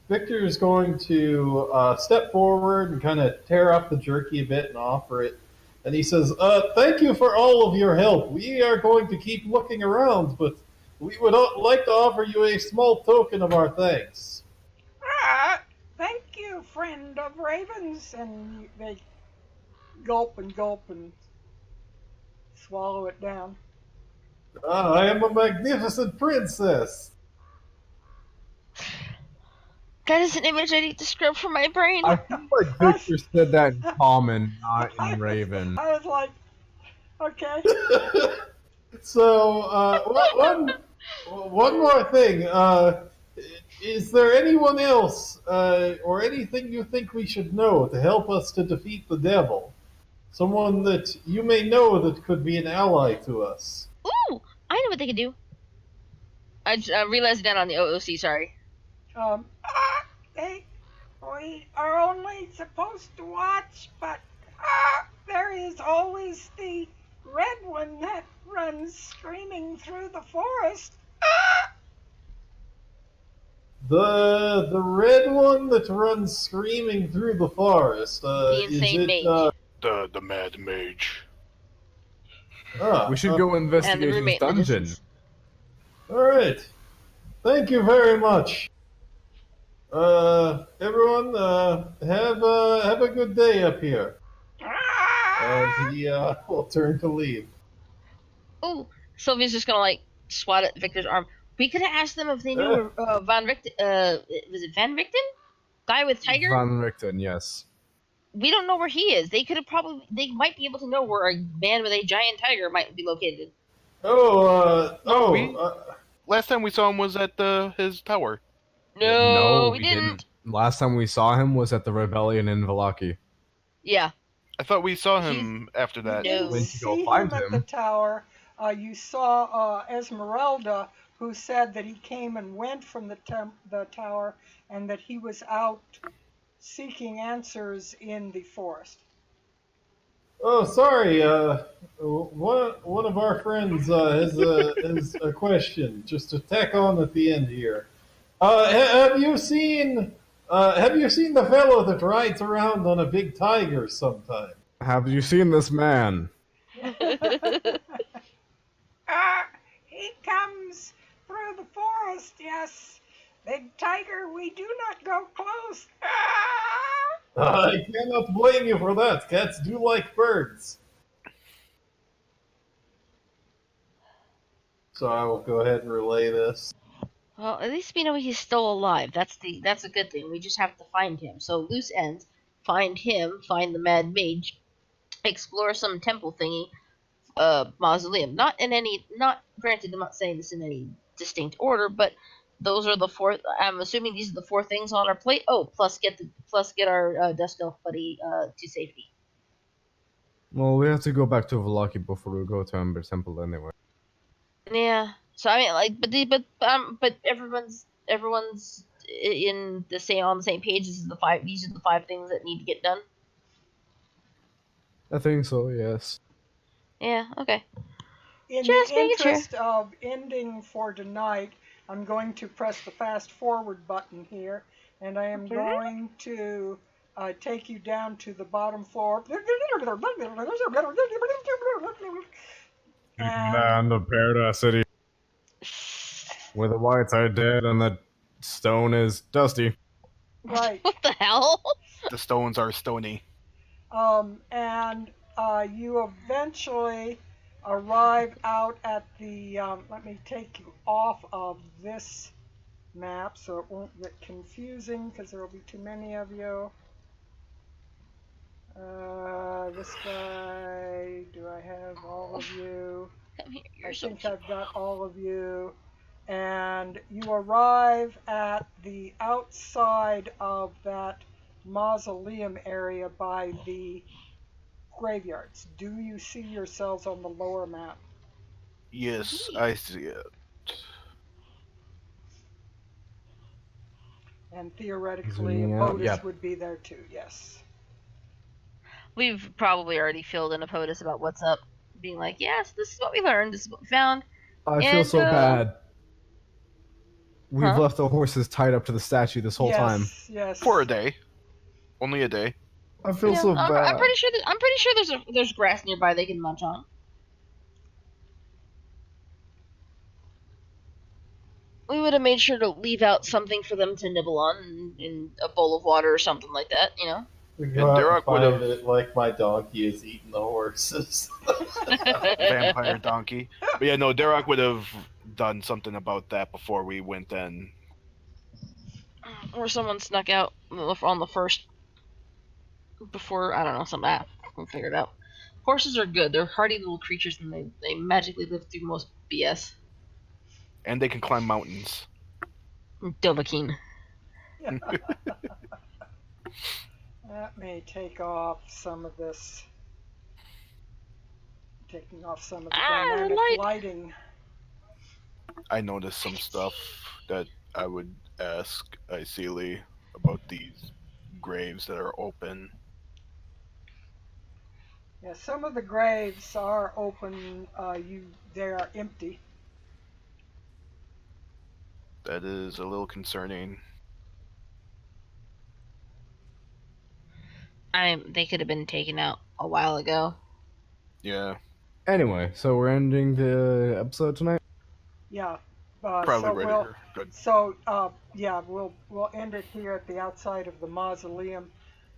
Victor is going to step forward and kind of tear up the jerky a bit and offer it. And he says, "Thank you for all of your help. We are going to keep looking around, but we would like to offer you a small token of our thanks." Thank you, friend of ravens. And they gulp and swallow it down. I am a magnificent princess. That is an image I need to scrub from my brain. I feel like Victor said that in common, not in Raven. I was like, okay. So, one more thing. Is there anyone else or anything you think we should know to help us to defeat the devil? Someone that you may know that could be an ally to us. Ooh, I know what they can do. I realized that on the OOC. Sorry. We are only supposed to watch, but there is always the red one that runs screaming through the forest. The red one that runs screaming through the forest. The insane is it, mage. The Mad Mage. We should go And the investigate his roommate in the dungeon. distance. All right. Thank you very much. Everyone, have a good day up here. And he will turn to leave. Ooh, Sylvia's just gonna like swat at Victor's arm. We could have asked them if they knew Van Richten. Was it Van Richten? Guy with tiger. Van Richten, yes. We don't know where he is. They could have probably. They might be able to know where a man with a giant tiger might be located. Last time we saw him was at his tower. No, we didn't. Last time we saw him was at the rebellion in Vallaki. Yeah. I thought we saw him after that. No. You Went see to go find him at him. the tower. You saw Esmeralda, who said that he came and went from the tower, and that he was out seeking answers in the forest. Oh, sorry. One of our friends has a question, just to tack on at the end here. Have you seen the fellow that rides around on a big tiger sometime? Have you seen this man? He comes through the forest, yes. Big tiger, we do not go close. I cannot blame you for that. Cats do like birds. So I will go ahead and relay this. Well, at least we know he's still alive. That's a good thing. We just have to find him. So loose ends, find him, find the Mad Mage, explore some temple thingy, mausoleum. Not granted. I'm not saying this in any distinct order, but those are the four. I'm assuming these are the four things on our plate. Oh, plus get our Dusk Elf buddy to safety. Well, we have to go back to Valaki before we go to Ember Temple anyway. Yeah. So I mean, but everyone's in on the same page. These are the five things that need to get done. I think so, yes. Yeah. Okay. In Just the making sure. interest of ending for tonight, I'm going to press the fast forward button here, and I am going to take you down to the bottom floor. Land of Paradise City, where the whites are dead and the stone is dusty. Right. What the hell? The stones are stony. And you eventually arrive out at the, let me take you off of this map so it won't get confusing because there will be too many of you. This guy, do I have all of you? Come here. I You're so think cute. I've got all of you. And you arrive at the outside of that mausoleum area by the graveyards. Do you see yourselves on the lower map? Yes, I see it. And theoretically, Zooming a out, POTUS yeah. would be there too, yes. We've probably already filled in a POTUS about what's up, being like, yes, this is what we learned, this is what we found. I feel And, so bad. We've Huh? left the horses tied up to the statue this whole time. Yes. For a day. Only a day. I feel Yeah, so bad. I'm pretty sure there's grass nearby they can munch on. We would have made sure to leave out something for them to nibble on in a bowl of water or something like that, you know? We go out and Derek find would've- it like my donkey is eating the horses. Vampire donkey. But yeah, no, Derek would have done something about that before we went in. Or someone snuck out on the first before, I don't know, something. We'll figure it out. Horses are good. They're hardy little creatures and they magically live through most BS. And they can climb mountains. Dovahkiin. That may take off some of this. Taking off some of the dynamic light. lighting. I noticed some stuff that I would ask Isili about these graves that are open. Yeah, some of the graves are open. They are empty. That is a little concerning. They could have been taken out a while ago. Yeah, Anyway, so we're ending the episode tonight? Yeah. probably So ready. we'll, Good. so yeah, we'll end it here at the outside of the mausoleum,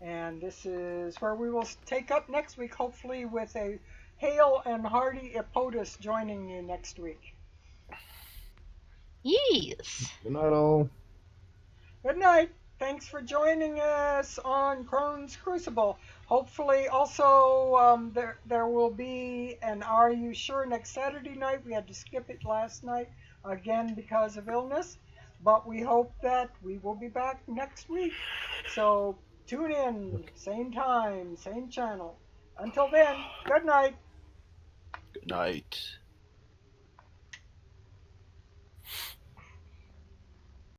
and this is where we will take up next week, hopefully with a hale and hearty POTUS joining you next week. Yes. Good night, all. Good night. Thanks for joining us on Crone's Crucible. Hopefully, also there will be an Are You Sure next Saturday night. We had to skip it last night again because of illness, but we hope that we will be back next week. So tune in, same time, same channel. Until then, good night. Good night.